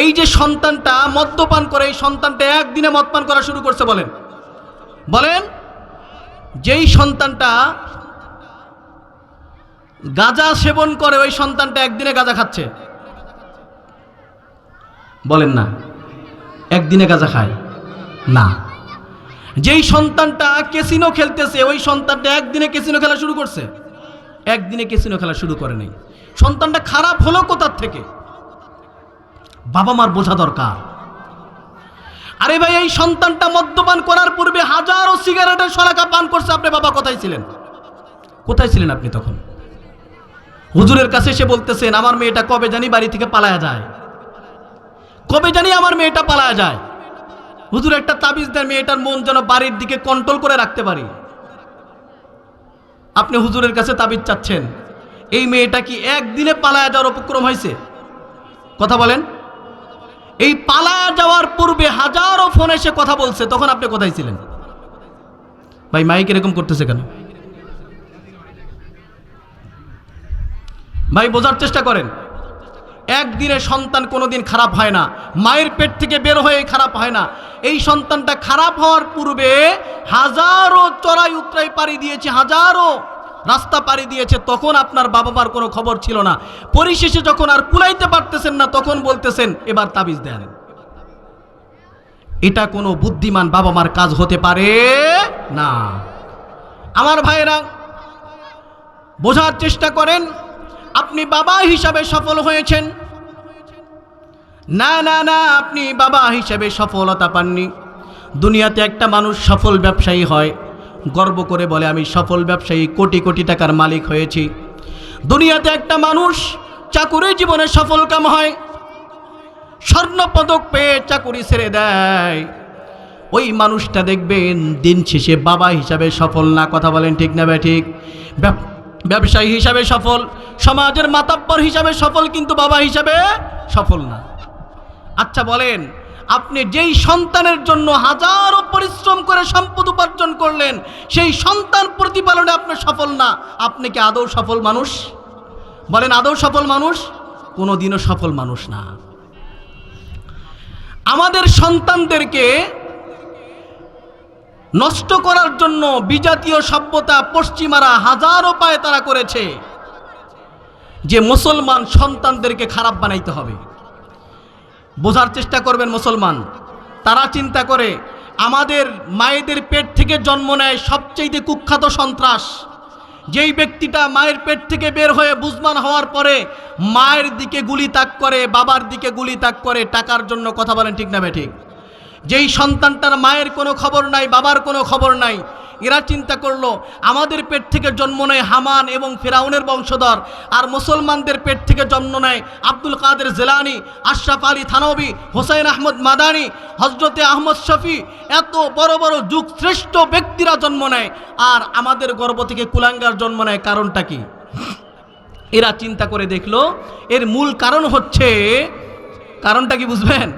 এই যে সন্তানটা মদ্যপান করে, এই সন্তানটা একদিনে মদপান করা শুরু করছে। বলেন বলেন, যেই সন্তানটা গাঁজা সেবন করে, ওই সন্তানটা একদিনে গাঁজা খাচ্ছে। বলেন না, একদিনে গাঁজা খায় না। যেই সন্তানটা ক্যাসিনো খেলতেছে, ওই সন্তানটা একদিনে ক্যাসিনো খেলা শুরু করছে? একদিনে ক্যাসিনো খেলা শুরু করে নাই। সন্তানটা খারাপ হলো কোথার থেকে? বাবা মার বোঝা দরকার। আরে ভাই, এই সন্তানটা মদ্যপান করার পূর্বে হাজারো সিগারেটের শলাকা পান করছে, আপনি বাবা কোথায় ছিলেন? কোথায় ছিলেন আপনি তখন? হুজুরের কাছে এসে বলতেছেন আমার মেয়েটা কবে জানি বাড়ি থেকে পালায়া যায়, কবে জানি আমার মেয়েটা পালায়া যায়। হুজুর একটা তাবিজ দেন, মেয়েটার মন যেন বাড়ির দিকে কন্ট্রোল করে রাখতে পারি। আপনি হুজুরের কাছে তাবিজ চাচ্ছেন, এই মেয়েটা কি একদিনে পালায়া যাওয়ার উপক্রম হয়েছে? কথা বলেন। এই পালায়া যাওয়ার পূর্বে হাজারো ফোন এসে কথা বলছে, তখন আপনি কোথায় ছিলেন? ভাই মাইক এরকম করতেছে কেন? ভাই বোঝার চেষ্টা করেন। একদিনে সন্তান কোনোদিন খারাপ হয় না, মায়ের পেট থেকে বের হয়ে খারাপ হয় না। এই সন্তানটা খারাপ হওয়ার পূর্বে হাজারো চড়াই উতরাই পাড়ি দিয়েছে, হাজারো রাস্তা পাড়ি দিয়েছে, তখন আপনার বাবা মার কোনো খবর ছিল না। পরিশেষে যখন আর কুলাইতে পারতেছেন না, তখন বলতেছেন এবার তাবিজ দেন। এটা কোনো বুদ্ধিমান বাবা মার কাজ হতে পারে না। আমার ভাইয়েরা, বোঝার চেষ্টা করেন। আপনি বাবা হিসাবে সফল হয়েছেন? না না না, আপনি বাবা হিসাবে সফলতা পাননি। দুনিয়াতে একটা মানুষ সফল ব্যবসায়ী হয়, গর্ব করে বলে আমি সফল ব্যবসায়ী, কোটি কোটি টাকার মালিক হয়েছি। দুনিয়াতে একটা মানুষ চাকুরি জীবনে সফল কাম হয়, স্বর্ণপদক পেয়ে চাকুরি ছেড়ে দেয়, ওই মানুষটা দেখবেন দিন শেষে বাবা হিসাবে সফল না। কথা বলেন ঠিক না ঠিক? ব্যবসায়ী হিসাবে সফল, সমাজের মাতাব্বর হিসাবে সফল, কিন্তু বাবা হিসাবে সফল না। আচ্ছা বলেন, আপনি যেই সন্তানের জন্য হাজারো পরিশ্রম করে সম্পদ উপার্জন করলেন, সেই সন্তান প্রতিপালনে আপনি সফল না, আপনি কি আদৌ সফল মানুষ? বলেন, আদৌ সফল মানুষ? কোনোদিনও সফল মানুষ না। আমাদের সন্তানদেরকে নষ্ট করার জন্য বিজাতীয় সভ্যতা পশ্চিমারা হাজারো পায় তারা করেছে যে মুসলমান সন্তানদেরকে খারাপ বানাইতে হবে। বোঝার চেষ্টা করবেন মুসলমান, তারা চিন্তা করে আমাদের মায়েদের পেট থেকে জন্ম নেয় সবচেয়ে কুখ্যাত সন্ত্রাস, যেই ব্যক্তিটা মায়ের পেট থেকে বের হয়ে বুঝমান হওয়ার পরে মায়ের দিকে গুলি তাক করে, বাবার দিকে গুলি তাক করে টাকার জন্য। কথা বলেন ঠিক না ঠিক? যেই সন্তানটার মায়ের কোনো খবর নাই, বাবার কোনো খবর নাই, এরা চিন্তা করলো আমাদের পেট থেকে জন্ম নেয় হামান এবং ফেরাউনের বংশধর, আর মুসলমানদের পেট থেকে জন্ম নেয় আব্দুল কাদের জিলানী, আশরাফ আলী থানভী, হোসাইন আহমদ মাদানী, হজরতে আহমদ শফি, এত বড় বড় যুগ শ্রেষ্ঠ ব্যক্তিরা জন্ম নেয়, আর আমাদের গর্ভ থেকে কুলাঙ্গার জন্ম নেয়। কারণটা কি? এরা চিন্তা করে দেখলো এর মূল কারণ হচ্ছে, কারণটা কি বুঝবেন?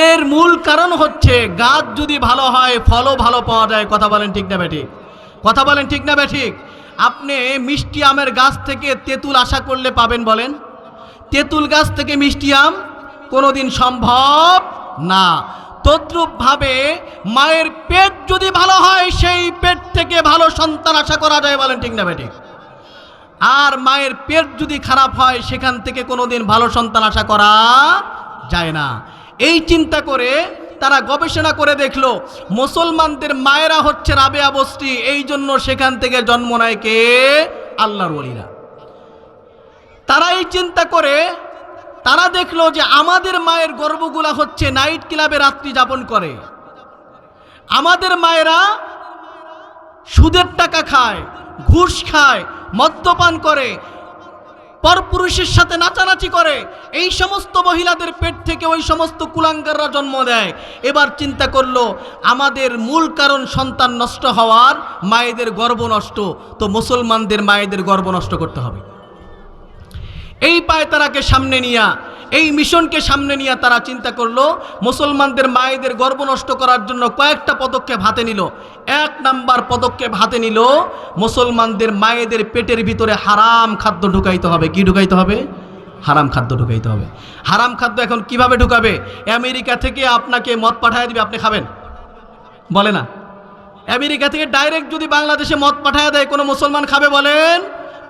এর মূল কারণ হচ্ছে গাছ যদি ভালো হয় ফলও ভালো পাওয়া যায়। কথা বলেন ঠিক না ঠিক? কথা বলেন ঠিক না ঠিক? আপনি মিষ্টি আমের গাছ থেকে তেঁতুল আশা করলে পাবেন? বলেন, তেঁতুল গাছ থেকে মিষ্টি আম কোনোদিন সম্ভব না। তদ্রূপভাবে মায়ের পেট যদি ভালো হয় সেই পেট থেকে ভালো সন্তান আশা করা যায়। বলেন ঠিক না ঠিক? আর মায়ের পেট যদি খারাপ হয় সেখান থেকে কোনোদিন ভালো সন্তান আশা করা যায় না। এই চিন্তা করে তারা গবেষণা করে দেখলো মুসলমানদের মায়েরা হচ্ছে রাবেয়া বস্তি, এই জন্য সেখান থেকে জন্ম নেয় কে? আল্লাহর ওলিরা। তারা এই চিন্তা করে তারা দেখলো যে আমাদের মায়ের গর্ভগুলা হচ্ছে নাইট ক্লাবে রাত্রি যাপন করে, আমাদের মায়েরা সুদের টাকা খায়, ঘুষ খায়, মদ্যপান করে, পরপুরুষের সাথে নাচানাচি করে, এই সমস্ত মহিলাদের পেট থেকে ওই সমস্ত কুলাঙ্গাররা জন্ম দেয়। এবার চিন্তা করলো আমাদের মূল কারণ সন্তান নষ্ট হওয়ার, মায়েদের গর্ভ নষ্ট, তো মুসলমানদের মায়েদের গর্ভ নষ্ট করতে হবে। এই পায়তারাকে সামনে নিয়া, এই মিশনকে সামনে নিয়ে তারা চিন্তা করলো মুসলমানদের মায়েদের গর্ভ নষ্ট করার জন্য কয়েকটা পদক্ষেপ হাতে নিল। এক নাম্বার পদক্ষেপ হাতে নিল, মুসলমানদের মায়েদের পেটের ভিতরে হারাম খাদ্য ঢুকাইতে হবে। কি ঢুকাইতে হবে? হারাম খাদ্য ঢুকাইতে হবে। হারাম খাদ্য এখন কিভাবে ঢুকাবে? আমেরিকা থেকে আপনাকে মদ পাঠায় দিবে, আপনি খাবেন? বলে না। আমেরিকা থেকে ডাইরেক্ট যদি বাংলাদেশে মদ পাঠায় দেয়, কোনো মুসলমান খাবে? বলেন,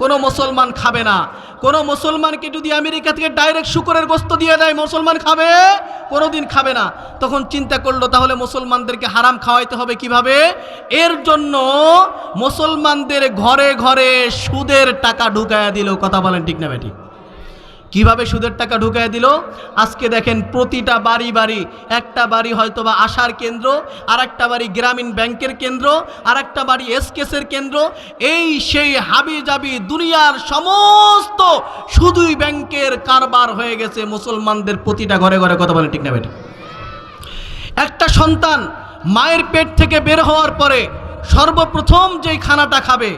কোনো মুসলমান খাবে না। কোনো মুসলমানকে যদি আমেরিকা থেকে ডাইরেক্ট শুকরের গোস্ত দিয়ে দেয়, মুসলমান খাবে? কোনোদিন খাবে না। তখন চিন্তা করলো তাহলে মুসলমানদেরকে হারাম খাওয়াইতে হবে কিভাবে? এর জন্য মুসলমানদের ঘরে ঘরে সুদের টাকা ঢুকায়া দিল। কথা বলেন ঠিক না ঠিক? কিভাবে সুদের টাকা ঢুকায় দিল? আজকে দেখেন প্রতিটা বাড়ি বাড়ি, একটা বাড়ি হয়তোবা আশার কেন্দ্র, আর একটা বাড়ি গ্রামীণ ব্যাংকের কেন্দ্র, আর একটা বাড়ি এসকেসের কেন্দ্র, এই সেই হাবি জাবি দুনিয়ার সমস্ত শুধুই ব্যাংকের কারবার হয়ে গেছে মুসলমানদের প্রতিটা ঘরে ঘরে। কথা বলে ঠিক না বেটা? একটা সন্তান মায়ের পেট থেকে বের হওয়ার পরে সর্বপ্রথম যেই খানাটা খাবে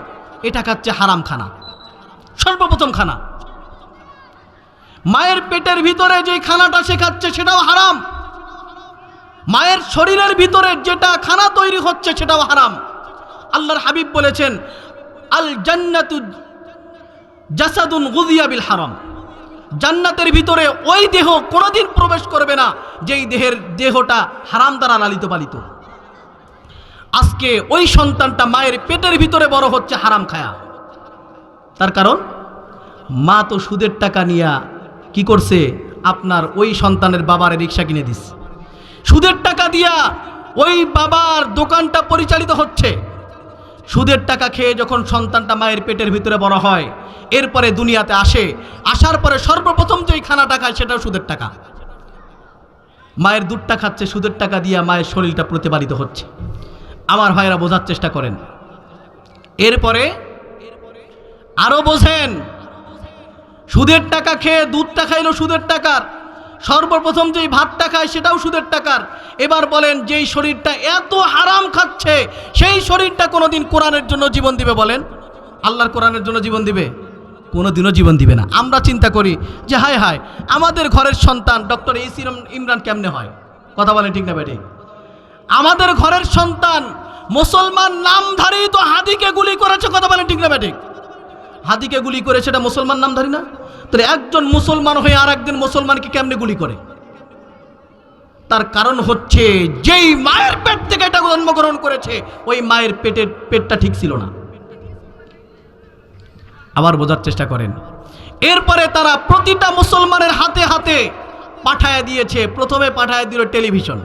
এটা খাচ্ছে হারাম খানা, সর্বপ্রথম খানা। মায়ের পেটের ভিতরে যেই খানাটা সে খাচ্ছে সেটাও হারাম, মায়ের শরীরের ভিতরে যেটা খানা তৈরি হচ্ছে সেটাও হারাম। আল্লাহর হাবিব বলেছেন, আল জান্নাতু জাসাদুন গুযিয়া বিল হারাম, জান্নাতের ভিতরে ওই দেহ কোনোদিন প্রবেশ করবে না যেই দেহটা হারাম দ্বারা লালিত পালিত। আজকে ওই সন্তানটা মায়ের পেটের ভিতরে বড় হচ্ছে হারাম খায়া। তার কারণ মা তো সুদের টাকা নিয়া কি করছে, আপনার ওই সন্তানের বাবার রিক্সা কিনে দিচ্ছে, সুদের টাকা দিয়া ওই বাবার দোকানটা পরিচালিত হচ্ছে। সুদের টাকা খেয়ে যখন সন্তানটা মায়ের পেটের ভিতরে বড় হয়, এরপরে দুনিয়াতে আসে, আসার পরে সর্বপ্রথম যেই খানাটা খায় সেটাও সুদের টাকা। মায়ের দুধটা খাচ্ছে সুদের টাকা দিয়া, মায়ের শরীরটা প্রতিপালিত হচ্ছে। আমার ভাইরা বোঝার চেষ্টা করেন। এরপরে আরো বোঝেন, সুদের টাকা খেয়ে দুধটা খাইলো সুদের টাকার, সর্বপ্রথম যেই ভাতটা খায় সেটাও সুদের টাকার। এবার বলেন, যেই শরীরটা এত হারাম খাচ্ছে সেই শরীরটা কোনোদিন কোরআনের জন্য জীবন দিবে? বলেন, আল্লাহর কোরআনের জন্য জীবন দিবে? কোনোদিনও জীবন দিবে না। আমরা চিন্তা করি যে হায় হায় আমাদের ঘরের সন্তান ডক্টর এসি ইমরান কেমনে হয়? কথা বলেন ঠিক না বেঠিক? আমাদের ঘরের সন্তান মুসলমান নামধারী তো হাদিকে গুলি করেছে। কথা বলেন ঠিক না বেঠিক? হাদিকে গুলি করে সেটা মুসলমান নামধারী না? তাহলে একজন মুসলমান হয়ে আর একজন মুসলমানকে কেমনে গুলি করে? তার কারণ হচ্ছে যেই মায়ের পেট থেকে এটা জন্মগ্রহণ করেছে ওই মায়ের পেটটা ঠিক ছিল না। আবার বোঝার চেষ্টা করেন। এরপরে তারা প্রতিটা মুসলমানের হাতে হাতে পাঠায় দিয়েছে। প্রথমে পাঠায় দিল টেলিভিশন।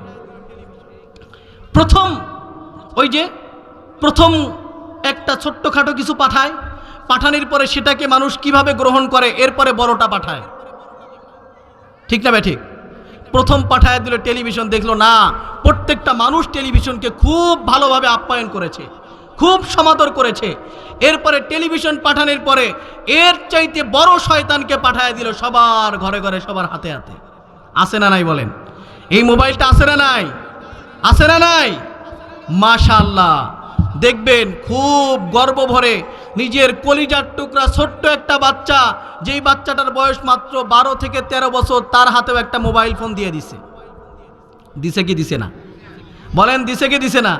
প্রথম একটা ছোট্টখাটো কিছু পাঠায়, পাঠানোর পরে সেটাকে মানুষ কিভাবে গ্রহণ করে, এরপরে বড়টা পাঠায়। ঠিক না ঠিক? প্রথম পাঠায় দিল টেলিভিশন, দেখলো না প্রত্যেকটা মানুষ টেলিভিশনকে খুব ভালোভাবে আপ্যায়ন করেছে, খুব সমাদর করেছে। এরপরে টেলিভিশন পাঠানোর পরে এর চাইতে বড় শয়তানকে পাঠায় দিল সবার ঘরে ঘরে, সবার হাতে হাতে। আছে না নাই বলেন? এই মোবাইলটা আছে না নাই? আছে না নাই? মাশাআল্লাহ, দেখবেন খুব গর্ব ভরে নিজের কলিজার টুকরা ছোট্ট একটা বাচ্চা, যেই বাচ্চাটার বয়স মাত্র 12 থেকে 13 বছর, তার হাতেও একটা মোবাইল ফোন দিয়ে দিছে। দিছে কি দিছে না? বলেন দিছে কি দিছে না?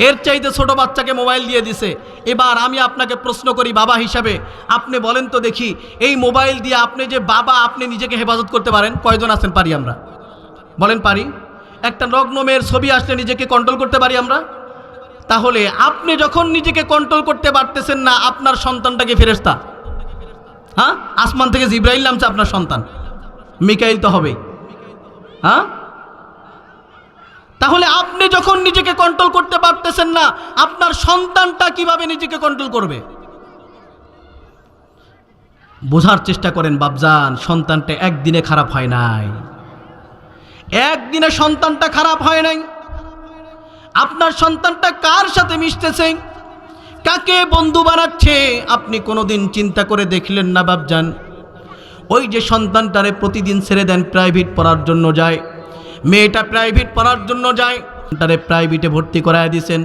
এর চাইতে ছোট বাচ্চাকে মোবাইল দিয়ে দিছে। এবার আমি আপনাকে প্রশ্ন করি বাবা হিসাবে, আপনি বলেন তো দেখি, এই মোবাইল দিয়ে আপনি যে বাবা, আপনি নিজেকে হেফাজত করতে পারেন? কয়জন আছেন পারি আমরা? বলেন পারি? একটা নগ্ন মেয়ের ছবি আসলে নিজেকে কন্ট্রোল করতে পারি আমরা? তাহলে আপনি যখন নিজেকে কন্ট্রোল করতে পারতেছেন না, আপনার সন্তানটাকে ফেরেশতা? হ্যাঁ, আসমান থেকে জিব্রাইল নামছে আপনার সন্তান, মিকাইল তো হবে। হ্যাঁ, তাহলে আপনি যখন নিজেকে কন্ট্রোল করতে পারতেছেন না, আপনার সন্তানটা কিভাবে নিজেকে কন্ট্রোল করবে? বোঝার চেষ্টা করেন বাপজান, সন্তানটা একদিনে খারাপ হয় নাই, একদিনে সন্তানটা খারাপ হয় নাই। আপনার সন্তানটা কার সাথে মিশতেছে, কাকে বন্ধু বানাচ্ছে, আপনি কোনোদিন চিন্তা করে দেখলেন না বাপজান? ওই যে সন্তানটারে প্রতিদিন ছেড়ে দেন, প্রাইভেট পড়ার জন্য যায়, মেয়েটা প্রাইভেট পড়ার জন্য যায়, তারে প্রাইভেটে ভর্তি করায় দিয়েছেন।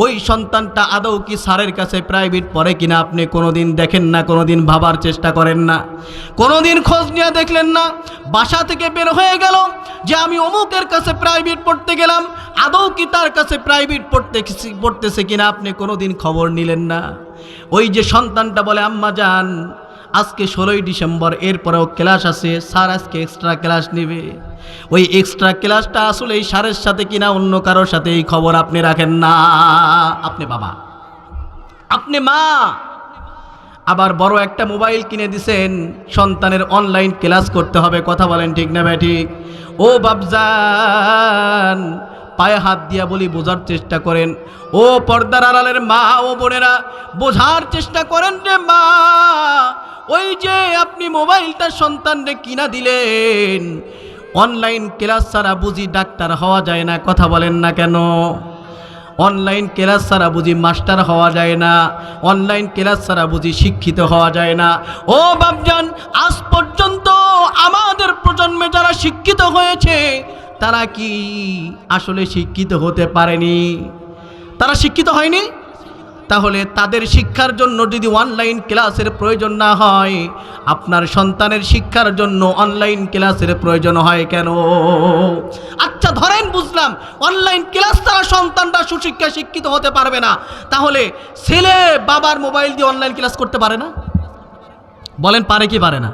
ওই সন্তানটা আদৌ কি স্যারের কাছে প্রাইভেট পড়ে কিনা আপনি কোনোদিন দেখেন না, কোনোদিন ভাবার চেষ্টা করেন না, কোনোদিন খোঁজ নিয়ে দেখলেন না? বাসা থেকে বের হয়ে গেল যে আমি অমুকের কাছে প্রাইভেট পড়তে গেলাম, আদৌ কি তার কাছে প্রাইভেট পড়তেছে কিনা আপনি কোনোদিন খবর নিলেন না? ওই যে সন্তানটা বলে আম্মা যান আজকে 16ই ডিসেম্বর, এরপরেও ক্লাস আছে, স্যার আজকে এক্সট্রা ক্লাস নেবে। ওই এক্সট্রা ক্লাসটা আসলে এই স্যারের সাথে কিনা অন্য কারোর সাথে, এই খবর আপনি রাখেন না। আপনি বাবা, আপনি মা, আবার বড় একটা মোবাইল কিনে দিছেন, সন্তানের অনলাইন ক্লাস করতে হবে। কথা বলেন ঠিক না ঠিক? ও বাপজান, পায়ে হাত দিয়া বলি বোঝার চেষ্টা করেন। ও পর্দার আড়ালের মা ও বোনেরা, বোঝার চেষ্টা করেন রে মা, ওই যে আপনি মোবাইলটা সন্তানরে কিনা দিলেন, অনলাইন ক্লাস ছাড়া বুঝি ডাক্তার হওয়া যায় না, কথা বলেন না কেন? অনলাইন ক্লাস ছাড়া বুঝি মাস্টার হওয়া যায় না, অনলাইন ক্লাস ছাড়া বুঝি শিক্ষিত হওয়া যায় না। ও বাপজান, আজ পর্যন্ত আমাদের প্রজন্মে যারা শিক্ষিত হয়েছে তারা কি আসলে শিক্ষিত হতে পারেনি? তারা শিক্ষিত হয়নি। তাহলে তাদের শিক্ষার জন্য যদি অনলাইন ক্লাসের প্রয়োজন না হয়, আপনার সন্তানের শিক্ষার জন্য অনলাইন ক্লাসের প্রয়োজন হয় কেন? আচ্ছা ধরেন বুঝলাম অনলাইন ক্লাস দ্বারা সন্তানরা সুশিক্ষা শিক্ষিত হতে পারবে না, তাহলে ছেলে বাবার মোবাইল দিয়ে অনলাইন ক্লাস করতে পারে না? বলেন পারে কি পারে না?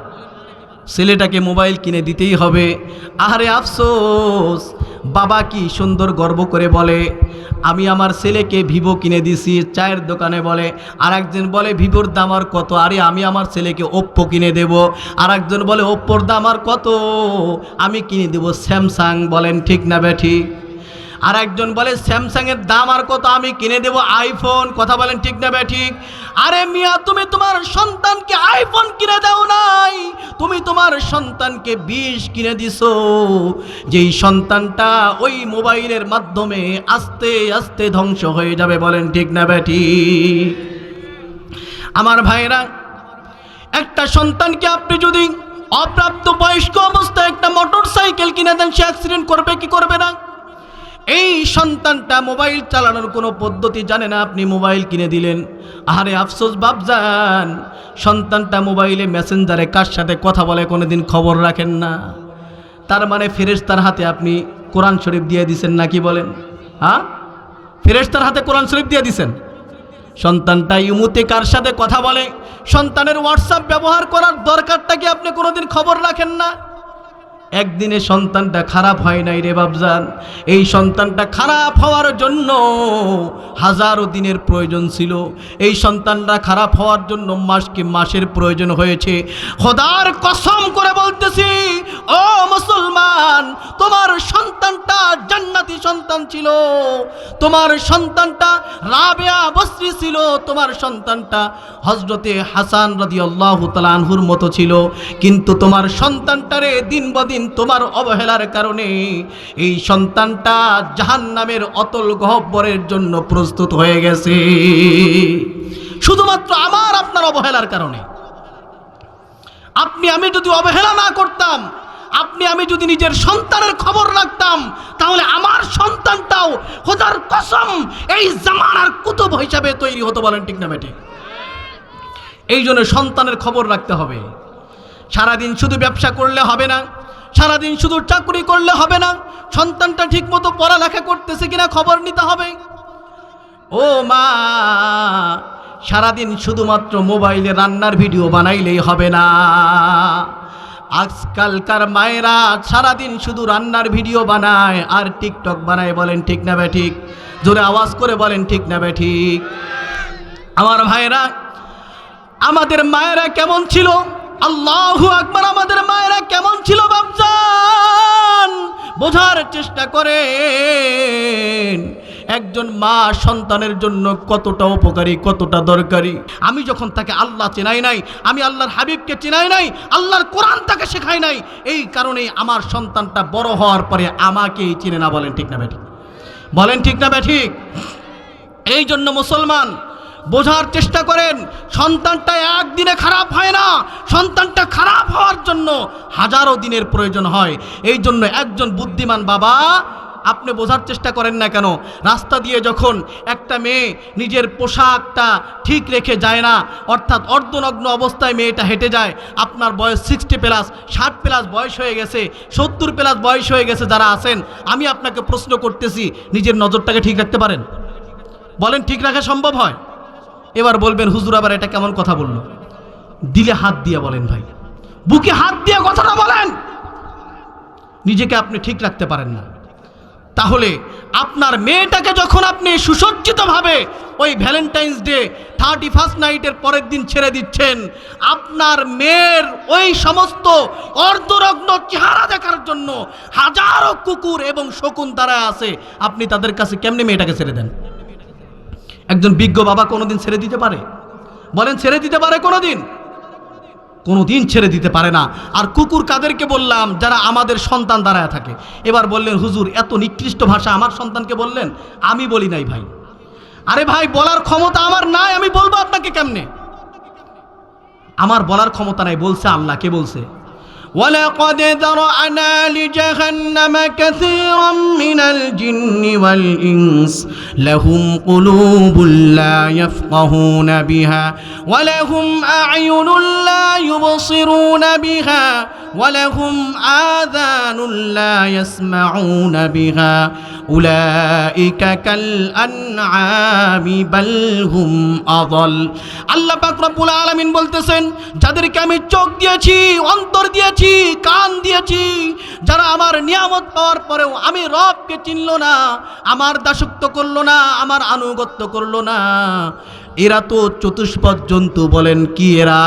ছেলেটাকে মোবাইল কিনে দিতেই হবে। আরে আফসোস, বাবা কি সুন্দর গর্ব করে বলে আমি আমার ছেলেকে ভিভো কিনে দিছি, চায়ের দোকানে বলে। আর একজন বলে ভিভোর দাম আর কত, আরে আমি আমার ছেলেকে ওপ্পো কিনে দেব। আর একজন বলে ওপ্পোর দাম আর কত, আমি কিনে দেব স্যামসাং। বলেন ঠিক না বেঠিক? আর একজন বলে স্যামসাংয়ের দাম আর কত, আমি কিনে দেব আইফোন। কথা বলেন ঠিক না বেঠিক? আরে মিয়া, তুমি তোমার সন্তানকে আইফোন কিনে দাও নাই, তুমি তোমার সন্তানকে 20 কিনে দিছো, যেই সন্তানটা ওই মোবাইলের মাধ্যমে আস্তে আস্তে ধ্বংস হয়ে যাবে। বলেন ঠিক না বেঠিক? আমার ভাইরা, একটা সন্তানকে আপনি যদি অপ্রাপ্ত বয়স্ক অবস্থায় একটা মোটর সাইকেল কিনে দেন, সে অ্যাক্সিডেন্ট করবে কি করবে না? এই সন্তানটা মোবাইল চালানোর কোনো পদ্ধতি জানে না, আপনি মোবাইল কিনে দিলেন। আরে আফসোস বাপজান, সন্তানটা মোবাইলে মেসেঞ্জারে কার সাথে কথা বলে কোনোদিন খবর রাখেন না। তার মানে ফেরেশতার হাতে আপনি কোরআন শরীফ দিয়ে দিছেন নাকি? বলেন হ্যাঁ, ফেরেশতার হাতে কোরআন শরীফ দিয়ে দিছেন। সন্তানটা ইমুতে কার সাথে কথা বলে, সন্তানের হোয়াটসঅ্যাপ ব্যবহার করার দরকারটা কি আপনি কোনোদিন খবর রাখেন না? একদিনে সন্তানটা খারাপ হয় নাই রে বাপজান, এই সন্তানটা খারাপ হওয়ার জন্য হাজারো দিনের প্রয়োজন ছিল। এই সন্তানটা খারাপ হওয়ার জন্য মাসের প্রয়োজন হয়েছে। খোদার কসম করে বলতেছি, ও মুসলমান, তোমার সন্তানটা জান্নাতি সন্তান ছিল, তোমার সন্তানটা রাবেয়া বসরি ছিল, তোমার সন্তানটা হযরতে হাসান রাদিয়াল্লাহু তাআলা আনহুর মতো ছিল। কিন্তু তোমার সন্তানটারে দিন বদিন তোমার অবহেলার কারণে এই সন্তানটা জাহান্নামের অতল গহ্বরের জন্য প্রস্তুত হয়ে গেছে, শুধুমাত্র আমার আপনার অবহেলার কারণে। আপনি আমি যদি অবহেলা না করতাম, আপনি আমি যদি নিজের সন্তানের খবর রাখতাম, তাহলে আমার সন্তানটাও খোদার কসম এই জামানার কুতুব হিসাবে তৈরি হতো। বলেন ঠিক না বেঠিক? এই জন্য সন্তানের খবর রাখতে হবে। সারাদিন শুধু ব্যবসা করলে হবে না, সারাদিন শুধু চাকরি করলে হবে না, সন্তানটা ঠিকমতো পড়ালেখা করতেছে কিনা খবর নিতে হবে। ও মা, সারাদিন শুধুমাত্র মোবাইলে রান্নার ভিডিও বানাইলেই হবে না। আজকালকার মায়েরা সারাদিন শুধু রান্নার ভিডিও বানায় আর টিকটক বানায়। বলেন ঠিক না বেঠিক? জোরে আওয়াজ করে বলেন ঠিক না বেঠিক? আমার ভাইরা, আমাদের মায়েরা কেমন ছিল? আল্লাহু আকবার! আমাদের মায়েরা কেমন ছিল বাপজান, বোঝার চেষ্টা করেন। একজন মা সন্তানের জন্য কতটা উপকারী, কতটা দরকারি। আমি যখন তাকে আল্লাহ চেনাই নাই, আমি আল্লাহর হাবিবকে চেনাই নাই, আল্লাহর কোরআন তাকে শেখাই নাই, এই কারণে আমার সন্তানটা বড় হওয়ার পরে আমাকেই চিনে না। বলেন ঠিক না বেঠিক? বলেন ঠিক না বেঠিক? এই জন্য মুসলমান বোঝার চেষ্টা করেন, সন্তানটা একদিনে খারাপ হয় না, সন্তানটা খারাপ হওয়ার জন্য হাজারো দিনের প্রয়োজন হয়। এই জন্য একজন বুদ্ধিমান বাবা, আপনি বোঝার চেষ্টা করেন না কেন, রাস্তা দিয়ে যখন একটা মেয়ে নিজের পোশাকটা ঠিক রেখে যায় না, অর্থাৎ অর্ধনগ্ন অবস্থায় মেয়েটা হেঁটে যায়, আপনার বয়স 60+, 60+ বয়স হয়ে গেছে, 70+ বয়স হয়ে গেছে যারা আছেন, আমি আপনাকে প্রশ্ন করতেছি, নিজের নজরটাকে ঠিক রাখতে পারেন? বলেন ঠিক রাখা সম্ভব হয়? এবার বলবেন হুজুর আবার এটা কেমন কথা বললো? দিলে হাত দিয়ে বলেন ভাই, বুকে হাত দিয়ে কথাটা বলেন। নিজেকে আপনি ঠিক রাখতে পারেন না, তাহলে আপনার মেয়েটাকে যখন আপনি সুসজ্জিতভাবে ওই ভ্যালেন্টাইন্স ডে 31st নাইটের পরের দিন ছেড়ে দিচ্ছেন, আপনার মেয়ের ওই সমস্ত অর্ধনগ্ন চেহারা দেখার জন্য হাজারো কুকুর এবং শকুন তারা আছে, আপনি তাদের কাছে কেমনে মেয়েটাকে ছেড়ে দেন? একজন বিজ্ঞ বাবা কোনোদিন ছেড়ে দিতে পারে? বলেন ছেড়ে দিতে পারে কোনোদিন? কোনোদিন ছেড়ে দিতে পারে না। আর কুকুর কাদেরকে বললাম? যারা আমাদের সন্তান দাঁড়ায় থাকে। এবার বললেন হুজুর এত নিকৃষ্ট ভাষা আমার সন্তানকে বললেন। আমি বলি নাই ভাই। আরে ভাই বলার ক্ষমতা আমার নাই, আমি বলবো আপনাকে কেমনে? আমার বলার ক্ষমতা নাই, বলছে আল্লাহ। কে বলছে? وَلَقَدْ ذَرَأْنَا لِجَهَنَّمَ كَثِيرًا مِنَ الْجِنِّ وَالْإِنسِ لَهُمْ قُلُوبٌ لَا يَفْقَهُونَ بِهَا وَلَهُمْ أَعْيُنٌ لَا يُبْصِرُونَ بِهَا وَلَهُمْ آذَانٌ لَا يَسْمَعُونَ بِهَا أُولَئِكَ كَالْأَنْعَامِ بَلْ هُمْ أَضَلُّ। আল্লাহ পাক রব্বুল আলামিন বলতেছেন, যাদেরকে আমি চোখ দিয়েছি, অন্তর দিয়েছি, কান দিয়েছি, যারা আমার নিয়ামত পাওয়ার পরেও আমি রবকে চিনল না, আমার দাসত্ব করলো না, আমার আনুগত্য করলো না, এরা তো চতুষ্পদ জন্তু। বলেন কি এরা?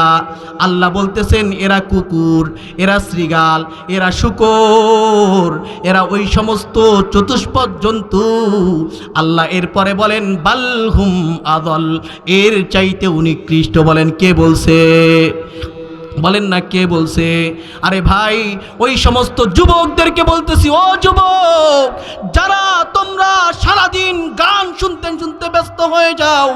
আল্লাহ বলতেছেন এরা কুকুর, এরা শৃগাল, এরা শূকর, এরা ওই সমস্ত চতুষ্পদ জন্তু। আল্লাহ এরপরে বলেন বালহুম আদল, এর চাইতে নিকৃষ্ট। বলেন কে বলছে? বলেন না কে বলছে? আরে ভাই ওই সমস্ত যুবকদেরকে বলতেছি, ও যুবক যারা তোমরা সারাদিন গান শুনতে শুনতে ব্যস্ত হয়ে যাও,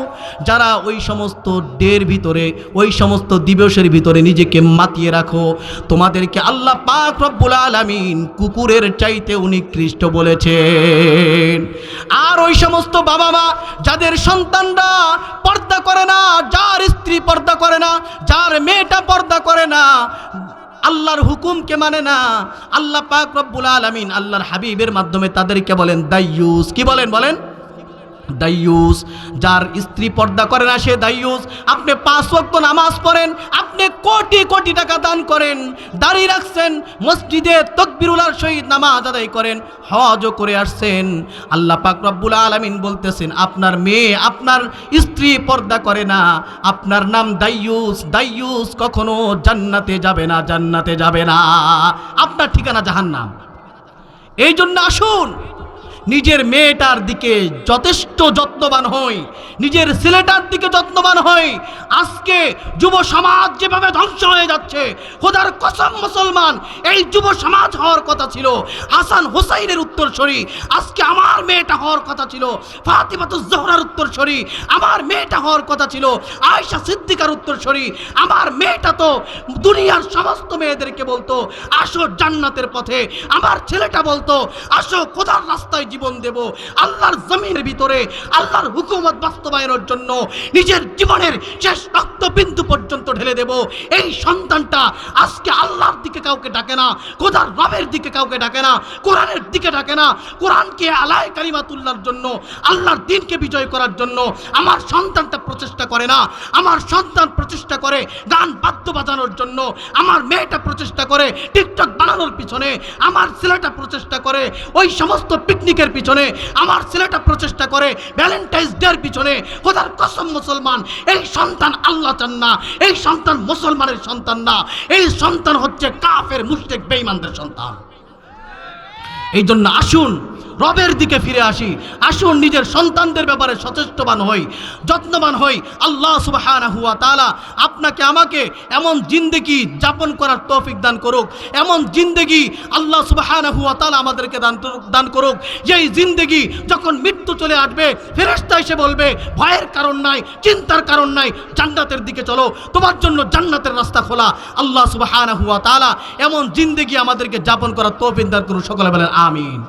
যারা ওই সমস্ত ডের ভিতরে, ওই সমস্ত দিবসের ভিতরে নিজেকে মাতিয়ে রাখো, তোমাদেরকে আল্লাহ পাক রব্বুল আলামিন কুকুরের চাইতে নিকৃষ্ট বলেছেন। আর ওই সমস্ত বাবা মা যাদের সন্তানরা পর্দা করে না, যার স্ত্রী পর্দা করে না, যার মেয়েটা পর্দা করে না, আল্লাহর হুকুমকে মানে না, আল্লাহ পাক রব্বুল আলামিন আল্লাহর হাবিবের মাধ্যমে তাদেরকে বলেন দাইয়ুস। কি বলেন? বলেন দাইয়ুস। যার স্ত্রী পর্দা করে না সে দাইয়ুস। আপনি 5 ওয়াক্ত নামাজ পড়েন, আপনি কোটি কোটি টাকা দান করেন, দাড়ি রাখছেন, মসজিদে তাকবীরুল্লাহর সহিত নামাজ আদায় করেন, হজও করে আসছেন, আল্লাহ পাক রব্বুল আলামিন বলতেছেন আপনার মেয়ে, আপনার স্ত্রী পর্দা করে না, আপনার নাম দাইয়ুস। দাইয়ুস কখনো জান্নাতে যাবে না, জান্নাতে যাবে না, আপনার ঠিকানা জাহান্নাম। এই জন্য আসুন নিজের মেয়েটার দিকে যথেষ্ট যত্নবান হই, নিজের ছেলেটার দিকে যত্নবান হই। আজকে যুব সমাজ যেভাবে ধ্বংস হয়ে যাচ্ছে, খোদার কসম মুসলমান, এই যুব সমাজ হওয়ার কথা ছিল হাসান হুসাইনের উত্তরসূরি, আজকে আমার মেয়েটা হওয়ার কথা ছিল ফাতিমাতুজ জোহরার উত্তরসূরি, আমার মেয়েটা হওয়ার কথা ছিল আয়েশা সিদ্দিকার উত্তরসূরি। আমার মেয়েটা তো দুনিয়ার সমস্ত মেয়েদেরকে বলতো আসো জান্নাতের পথে, আমার ছেলেটা বলতো আসো খোদার রাস্তায় জীবন দেব, আল্লাহর জমিনের ভিতরে আল্লাহর হুকুমত বাস্তবায়নের জন্য নিজের জীবনের শেষ রক্তবিন্দু পর্যন্ত ঢেলে দেব। এই সন্তানটা আজকে আল্লাহর দিকে কাউকে ডাকে না, খোদার রবের দিকে কাউকে ডাকে না, কোরআনের দিকে ডাকে না। কোরআনকে আলায় কালিমাতুল্লাহর জন্য, আল্লাহর দ্বীনকে বিজয় করার জন্য আমার সন্তানটা প্রচেষ্টা করে না। আমার সন্তান প্রচেষ্টা করে গান বাদ্য বাজানোর জন্য, আমার মেয়েটা প্রচেষ্টা করে টিকটক বানানোর পিছনে, আমার ছেলেটা প্রচেষ্টা করে ওই সমস্ত পিকনিকের পিছনে, আমার ছেলেটা প্রচেষ্টা করে ভ্যালেন্টাইন্স ডের পিছনে। খোদার কসম মুসলমান, এই সন্তান আল্লাহ চান না, এই সন্তান মুসলমানের সন্তান না, এই সন্তান হচ্ছে কাফের মুশরিক বেঈমানদের সন্তান। এই জন্য আসুন রবের দিকে ফিরে আসি, আসুন নিজের সন্তানদের ব্যাপারে সচেষ্টবান হই, যত্নবান হই। আল্লাহ সুবহানাহু ওয়া তাআলা আপনাকে আমাকে এমন জিন্দেগি যাপন করার তৌফিক দান করুক, এমন জিন্দেগি আল্লাহ সুবহানাহু ওয়া তাআলা আমাদেরকে দান করুক, যেই জিন্দেগি যখন মৃত্যু চলে আসবে ফেরেশতা এসে বলবে ভয়ের কারণ নাই, চিন্তার কারণ নাই, জান্নাতের দিকে চলো, তোমার জন্য জান্নাতের রাস্তা খোলা। আল্লাহ সুবহানাহু ওয়া তাআলা এমন জিন্দেগি আমাদেরকে যাপন করার তৌফিক দান করুন। সকলে বলেন আমিন।